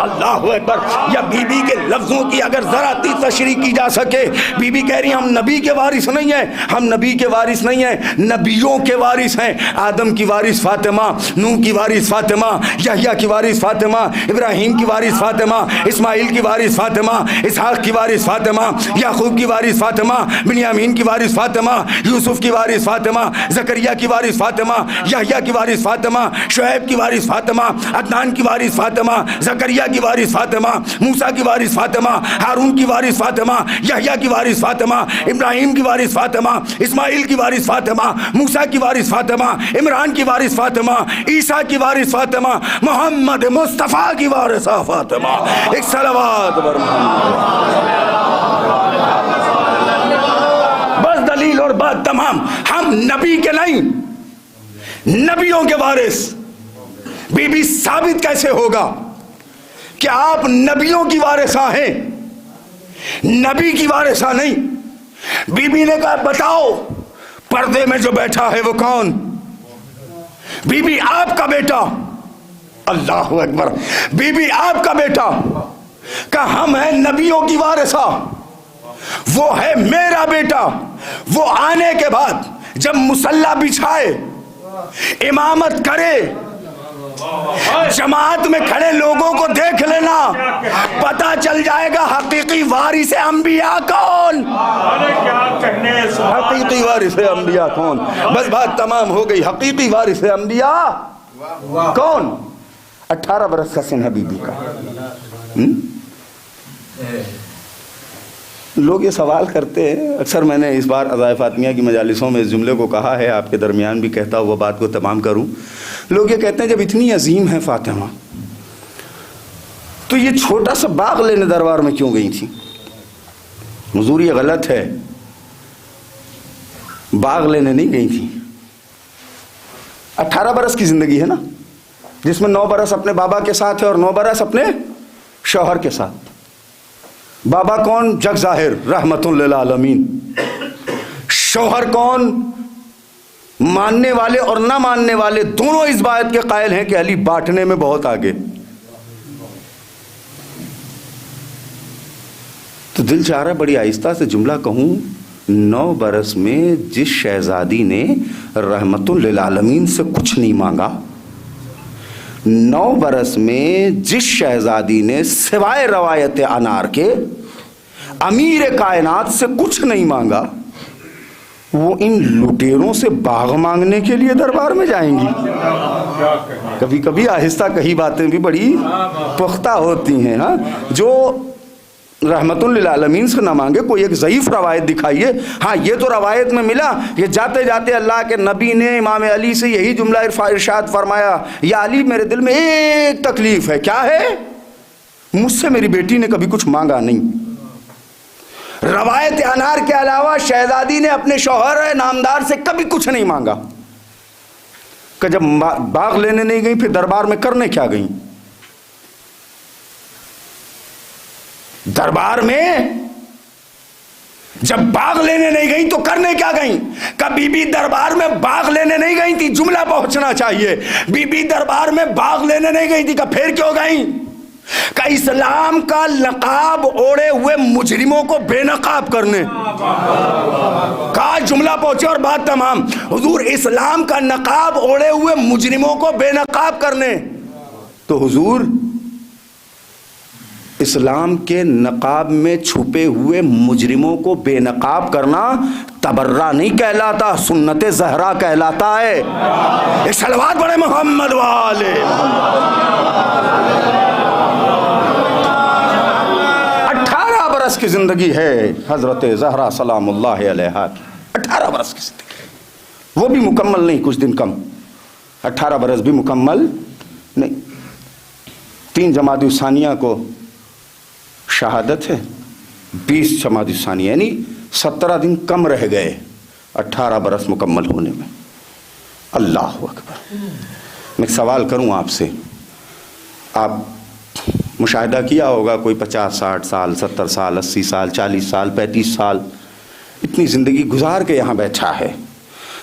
اللہ اکبر. یا بی بی کے لفظوں کی اگر ذرا سی تشریح کی جا سکے، بی بی کہہ رہی ہم نبی کے وارث نہیں ہیں، ہم نبی کے وارث نہیں ہیں، نبیوں کے وارث ہیں. آدم کی وارث فاطمہ، نوح کی وارث فاطمہ، یحییٰ کی وارث فاطمہ، ابراہیم کی وارث فاطمہ، اسماعیل کی وارث فاطمہ، اسحاق کی وارث فاطمہ، یعقوب کی وارث فاطمہ، بنیامین کی وارث فاطمہ، یوسف کی وارث فاطمہ، زکریا کی وارث فاطمہ، یحییٰ کی وارث فاطمہ، شعیب کی وارث فاطمہ، عدنان کی وارث فاطمہ، زکریا کی وارث فاطمہ، موسیٰ کی وارث فاطمہ، ہارون کی وارث فاطمہ، یحییٰ کی وارث فاطمہ، ابراہیم کی وارث فاطمہ، اسماعیل کی وارث فاطمہ، موسیٰ کی وارث فاطمہ، عمران کی وارث فاطمہ، عیسیٰ کی وارث فاطمہ، محمد مصطفیٰ کی وارثہ فاطمہ. ایک صلوات بر محمد. بس دلیل اور بات تمام. ہم نبی کے نہیں نبیوں کے وارث. بی بی ثابت کیسے ہوگا کہ آپ نبیوں کی وارثہ ہیں، نبی کی وارثہ نہیں؟ بی بی نے کہا بتاؤ پردے میں جو بیٹھا ہے وہ کون؟ بی بی آپ کا بیٹا. اللہ اکبر. بی بی آپ کا بیٹا کہ ہم ہیں نبیوں کی وارثہ، وہ ہے میرا بیٹا. وہ آنے کے بعد جب مصلی بچھائے، امامت کرے، جماعت میں کھڑے لوگوں کو دیکھ لینا، پتہ چل جائے گا حقیقی وارث انبیاء کون. حقیقی وارث انبیاء کون. بس بات تمام ہو گئی. حقیقی وارث انبیاء کون؟ 18 برس کا سن ہے بی بی کا. لوگ یہ سوال کرتے ہیں اکثر. میں نے اس بار عزائے فاطمیہ کی مجالسوں میں اس جملے کو کہا ہے، آپ کے درمیان بھی کہتا ہوا بات کو تمام کروں. لوگ یہ کہتے ہیں جب اتنی عظیم ہے فاطمہ تو یہ چھوٹا سا باغ لینے دربار میں کیوں گئی تھی؟ حضور یہ غلط ہے، باغ لینے نہیں گئی تھی. 18 برس کی زندگی ہے نا، جس میں 9 برس اپنے بابا کے ساتھ ہے اور 9 برس اپنے شوہر کے ساتھ. بابا کون؟ جگ ظاہر رحمت للعالمین. شوہر کون؟ ماننے والے اور نہ ماننے والے دونوں اس بات کے قائل ہیں کہ علی بانٹنے میں بہت آگے. دل چاہ رہا ہے بڑی آہستہ سے جملہ کہوں. 9 برس میں جس شہزادی نے رحمت للعالمین سے کچھ نہیں مانگا, 9 برس میں جس شہزادی نے سوائے روایت انار کے امیر کائنات سے کچھ نہیں مانگا, وہ ان لٹیروں سے باغ مانگنے کے لیے دربار میں جائیں گی. کبھی کبھی آہستہ کہی باتیں بھی بڑی پختہ ہوتی ہیں. ہاں, جو رحمت للعالمین سے نہ مانگے, کوئی ایک ضعیف روایت دکھائیے. ہاں, یہ تو روایت میں ملا, یہ جاتے جاتے اللہ کے نبی نے امام علی سے یہی جملہ ارشاد فرمایا, یا علی میرے دل میں ایک تکلیف ہے. کیا ہے؟ مجھ سے میری بیٹی نے کبھی کچھ مانگا نہیں. روایت انار کے علاوہ شہزادی نے اپنے شوہر نامدار سے کبھی کچھ نہیں مانگا. کہ جب باغ لینے نہیں گئی, پھر دربار میں کرنے کیا گئیں؟ دربار میں جب باغ لینے نہیں گئی تو کرنے کیا گئیں؟ کبھی بھی دربار میں باغ لینے نہیں گئی تھی, جملہ پہنچنا چاہیے. بی بی دربار میں باغ لینے نہیں گئی تھی, کہ پھر کیوں گئیں؟ کہ اسلام کا نقاب اوڑے ہوئے مجرموں کو بے نقاب کرنے. کہا جملہ پہنچے اور بات تمام. حضور اسلام کا نقاب اوڑے ہوئے مجرموں کو بے نقاب کرنے. تو حضور اسلام کے نقاب میں چھپے ہوئے مجرموں کو بے نقاب کرنا تبرہ نہیں کہلاتا, سنت زہرا کہلاتا ہے. ایک صلوات پڑھے محمد والے. 18 برس کی زندگی ہے حضرت زہرا سلام اللہ علیہا کی. 18 برس کی زندگی, وہ بھی مکمل نہیں, کچھ دن کم. 18 برس بھی مکمل نہیں. 3 جمادی ثانیہ کو شہادت ہے, 20 جمادی ثانیہ, یعنی 17 دن کم رہ گئے 18 برس مکمل ہونے میں. اللہ اکبر. میں ایک سوال کروں آپ سے. آپ مشاہدہ کیا ہوگا, کوئی 50 60 سال 70 سال 80 سال 40 سال 35 سال اتنی زندگی گزار کے یہاں بیٹھا ہے.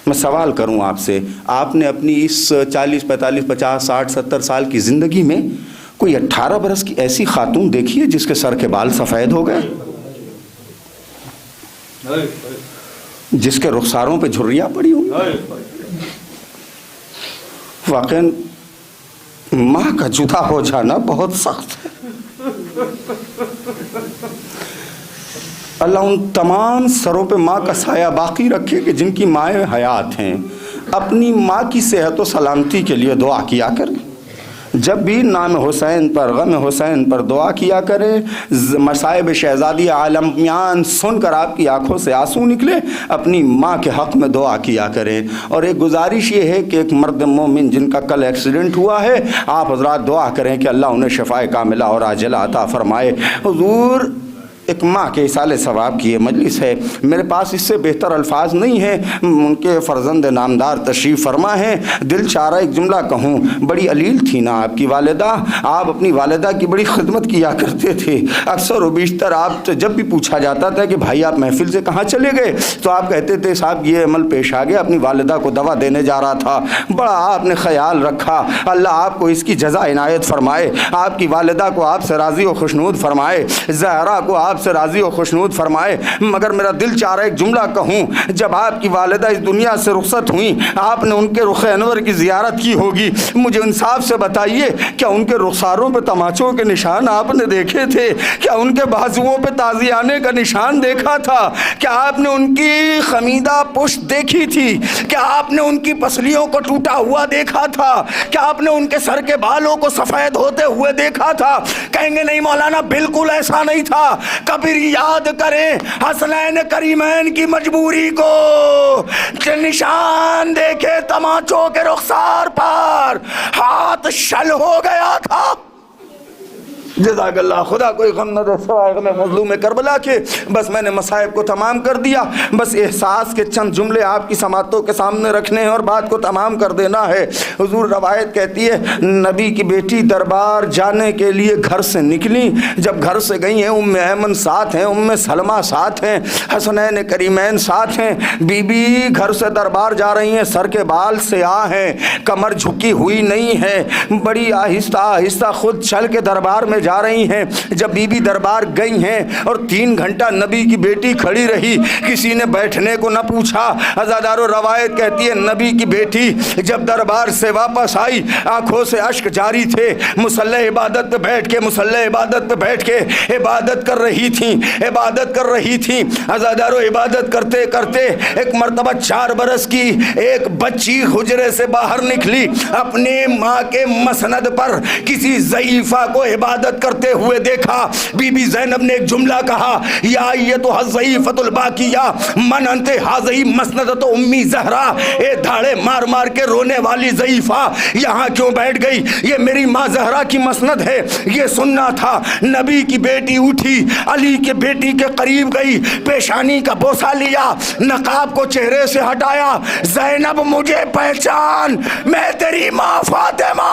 میں سوال کروں آپ سے, آپ نے اپنی اس 40 45 50 60 70 سال کی زندگی میں کوئی 18 برس کی ایسی خاتون دیکھی ہے جس کے سر کے بال سفید ہو گئے, جس کے رخساروں پہ جھریاں پڑی ہوں؟ واقعاً ماں کا جدا ہو جانا بہت سخت ہے. اللہ ان تمام سروں پہ ماں کا سایہ باقی رکھے کہ جن کی مائیں حیات ہیں. اپنی ماں کی صحت و سلامتی کے لیے دعا کیا کریں. جب بھی نام حسین پر, غم حسین پر دعا کیا کریں. مصائب شہزادی عالمیان سن کر آپ کی آنکھوں سے آنسو نکلے, اپنی ماں کے حق میں دعا کیا کریں. اور ایک گزارش یہ ہے کہ ایک مرد مومن جن کا کل ایکسیڈنٹ ہوا ہے, آپ حضرات دعا کریں کہ اللہ انہیں شفائے کاملہ اور عاجلہ عطا فرمائے. حضور ایک ماں کے اصال ثواب کی یہ مجلس ہے, میرے پاس اس سے بہتر الفاظ نہیں ہیں. ان کے فرزند نامدار تشریف فرما ہیں. دل چاہ رہا ایک جملہ کہوں. بڑی علیل تھی نا آپ کی والدہ, آپ اپنی والدہ کی بڑی خدمت کیا کرتے تھے. اکثر و بیشتر آپ سے جب بھی پوچھا جاتا تھا کہ بھائی آپ محفل سے کہاں چلے گئے, تو آپ کہتے تھے صاحب یہ عمل پیش آ گیا, اپنی والدہ کو دوا دینے جا رہا تھا. بڑا آپ نے خیال رکھا. اللہ آپ کو اس کی جزا عنایت فرمائے, آپ کی والدہ کو آپ سے راضی و خوشنود فرمائے, زہرا کو آپ سے راضی و خوشنود فرمائے. مگر میرا دل چاہ رہا ہے ایک جملہ کہوں. جب آپ کی والدہ اس دنیا سے رخصت ہوئیں, آپ نے ان کے رخ انور کی زیارت کی ہوگی. مجھے انصاف سے بتائیے, کیا ان کے رخساروں پہ تماچوں کے نشان آپ نے دیکھے تھے؟ کیا ان کے بازوؤں پہ تازیانے کا نشان دیکھا تھا؟ کیا آپ نے ان کی خمیدہ پشت دیکھی تھی؟ کیا آپ نے ان کی پسلیوں کو ٹوٹا ہوا دیکھا تھا؟ کیا آپ نے ان کے سر کے بالوں کو سفید ہوتے ہوئے دیکھا تھا؟ کہیں گے نہیں مولانا بالکل ایسا نہیں تھا. کبھی یاد کریں حسنین کریمین کی مجبوری کو, کہ نشان دیکھے تماچوں کے رخسار پر, ہاتھ شل ہو گیا تھا. جزاک اللہ. خدا کوئی غم نہ دے سوائے غم مظلوم کربلا کے. بس میں نے مصائب کو تمام کر دیا. بس احساس کے چند جملے آپ کی سماعتوں کے سامنے رکھنے ہیں اور بات کو تمام کر دینا ہے. حضور روایت کہتی ہے نبی کی بیٹی دربار جانے کے لیے گھر سے نکلی. جب گھر سے گئی ہیں, ام ایمن ساتھ ہیں, ام سلمہ ساتھ ہیں, حسنین کریمین ساتھ ہیں. بی بی گھر سے دربار جا رہی ہیں, سر کے بال سیاہ ہیں, کمر جھکی ہوئی نہیں ہے, بڑی آہستہ آہستہ خود چل کے دربار میں جا جا رہی ہیں. جب بی بی دربار گئی ہیں اور 3 گھنٹہ نبی کی بیٹی کھڑی رہی, کسی نے بیٹھنے کو نہ پوچھا. عزادارو روایت کہتی ہے نبی کی بیٹی جب دربار سے واپس آئی, آنکھوں سے اشک جاری تھے, مصلی عبادت پہ بیٹھ کے عبادت کر رہی تھیں. عزادارو عبادت کرتے کرتے ایک مرتبہ 4 برس کی ایک بچی حجرے سے باہر نکلی. اپنے ماں کے مسند پر کسی ضعیفہ کو عبادت کرتے ہوئے دیکھا. بی بی زینب نے ایک جملہ کہا, یا ایتھا الضعیفۃ الباکیہ من انت ھذہ مسندۃ امی زہرا. اے دھاڑے مار مار کے رونے والی ضعیفہ, یہاں کیوں بیٹھ گئی؟ یہ میری ماں زہرا کی مسند ہے, یہ سننا تھا. نبی کی بیٹی اٹھی, علی کے بیٹی کے قریب گئی, پیشانی کا بوسہ لیا, نقاب کو چہرے سے ہٹایا. زینب مجھے پہچان, میں تیری ماں فاطمہ.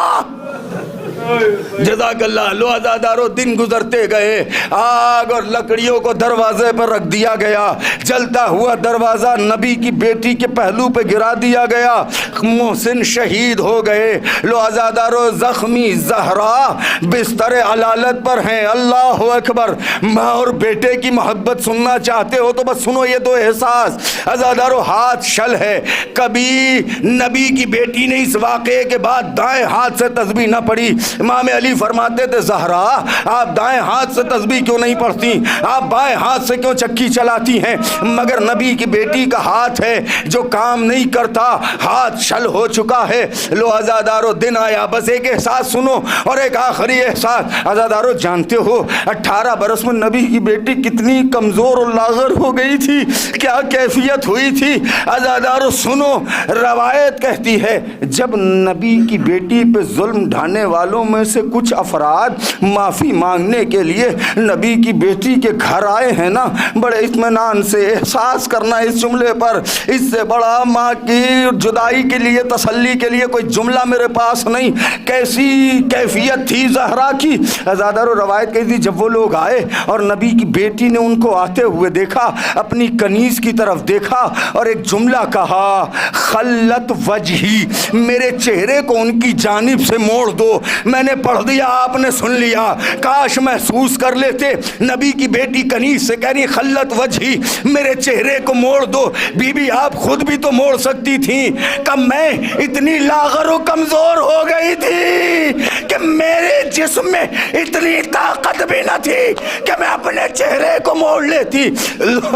جزاک اللہ. لو عزادارو دن گزرتے گئے, آگ اور لکڑیوں کو دروازے پر رکھ دیا گیا. جلتا ہوا دروازہ نبی کی بیٹی کے پہلو پہ گرا دیا گیا. محسن شہید ہو گئے. لو عزادارو زخمی زہرا بستر علالت پر ہیں. اللہ اکبر. ماں اور بیٹے کی محبت سننا چاہتے ہو تو بس سنو یہ 2 احساس. عزادارو ہاتھ شل ہے. کبھی نبی کی بیٹی نے اس واقعے کے بعد دائیں ہاتھ سے تسبیح نہ پڑھی. امام علی فرماتے تھے زہرا آپ دائیں ہاتھ سے تسبیح کیوں نہیں پڑھتی, آپ بائیں ہاتھ سے کیوں چکی چلاتی ہیں؟ مگر نبی کی بیٹی کا ہاتھ ہے جو کام نہیں کرتا, ہاتھ شل ہو چکا ہے. لو عزادارو دن آیا. بس ایک احساس سنو اور ایک آخری احساس. عزادارو جانتے ہو 18 برس میں نبی کی بیٹی کتنی کمزور اور لاغر ہو گئی تھی, کیا کیفیت ہوئی تھی. عزادارو سنو, روایت کہتی ہے جب نبی کی بیٹی پہ ظلم ڈھانے والوں میں سے کچھ افراد معافی مانگنے کے لیے نبی کی بیٹی کے گھر آئے ہیں نا, بڑے اطمینان سے احساس کرنا اس جملے پر, اس سے بڑا ماں کی جدائی کے لیے تسلی کے لیے کوئی جملہ میرے پاس نہیں. کیسی کیفیت تھی زہرا کی. عزادارو روایت کہتی تھی جب وہ لوگ آئے اور نبی کی بیٹی نے ان کو آتے ہوئے دیکھا, اپنی کنیز کی طرف دیکھا اور ایک جملہ کہا, خلت وجہی, میرے چہرے کو ان کی جانب سے موڑ دو. میں نے پڑھ دیا, آپ نے سن لیا, کاش محسوس کر لیتے. نبی کی بیٹی کنیز سے کہہ رہی خلت وجہی, میرے چہرے کو موڑ دو. بی بی آپ خود بھی تو موڑ سکتی تھیں. کب میں اتنی لاغر و کمزور ہو گئی تھی کہ میرے جسم میں اتنی طاقت بھی نہ تھی کہ میں اپنے چہرے کو موڑ لیتی.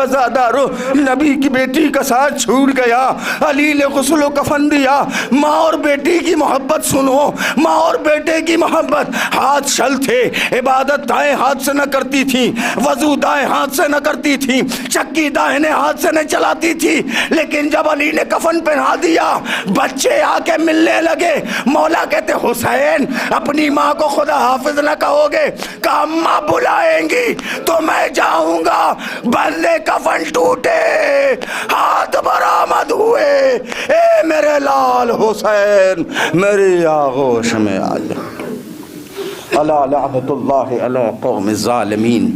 عزادارو نبی کی بیٹی کا ساتھ چھوٹ گیا. علی نے غسل و کفن دیا. ماں اور بیٹی کی محبت سنو, ماں اور بیٹے کی محبت. ہاتھ شل تھے, عبادت دائیں ہاتھ سے نہ کرتی تھی, وضو دائیں ہاتھ سے نہ کرتی تھی, چکی دائیں ہاتھ سے نہ چلاتی تھی. لیکن جب علی نے کفن پہنا دیا, بچے آ کے ملنے لگے. مولا کہتے حسین اپنی ماں کو خدا حافظ نہ کہو گے, کہ اماں بلائیں گی تو میں جاؤں گا. بندے کفن ٹوٹے, ہاتھ برآمد ہوئے. اے میرے لال حسین میری آغوش میں آ جا. الا لعنت اللہ علی قوم الظالمین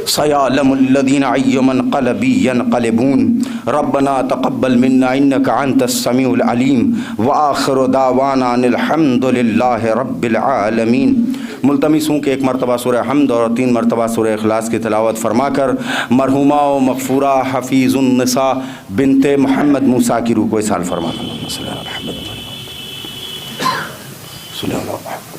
سیعلم الذین ای منقلب ینقلبون. ربنا تقبل منا انک انت السمیع العلیم وآخر دعوانا ان الحمد للہ رب العالمین. ملتمس ہوں کہ 1 مرتبہ سورہ حمد اور 3 مرتبہ سورہ اخلاص کی تلاوت فرما کر مرحومہ و مغفورہ حفیظ النساء بنت محمد موسیٰ کی روح کو اصال فرما دیں. صلی اللہ علیہ وسلم. صلی اللہ علیہ وسلم.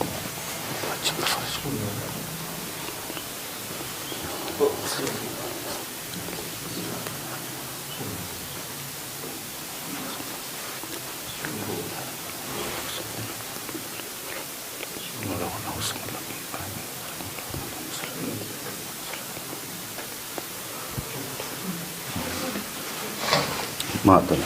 ماتل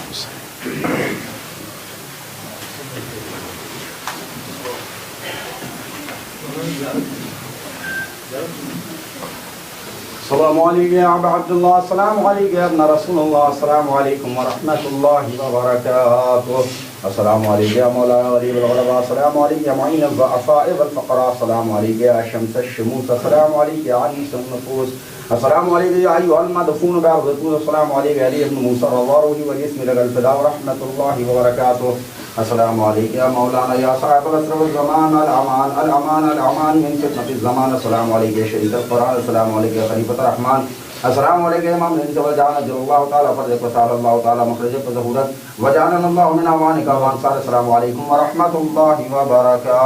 السلام علیکم یا ابا عبداللہ, السلام علیکم یا ابن رسول اللہ, السلام علیکم ورحمۃ اللہ وبرکاتہ, السلام علیکم یا مولانا غریب الغرباء, السلام علیکم یا معین الضعفاء والفقراء, السلام علیکم یا شمس الشموس, السلام علیکم یا عیس النفوس, السلام علیکم یا ایھا المدفون بعد الطول, السلام علیکم یا علی بن موسیٰ والروح والاسم لك الفداء ورحمۃ اللہ وبرکاتہ. السلام علیکم یا مولانا یا صاحب الاسر والزمان الامان الامان الامان من فتنة الزمان. السلام علیکم یا شریف القرآن. السلام علیکم یا خلیفۃ الرحمن. السلام علیکم امام الانس والجان. جل اللہ تعالی فرضک وتعالی اللہ تعالی مخرجک وظہورک وجعلنا اللہ من اوانک وانصار. السلام علیکم ورحمۃ اللہ وبرکاتہ.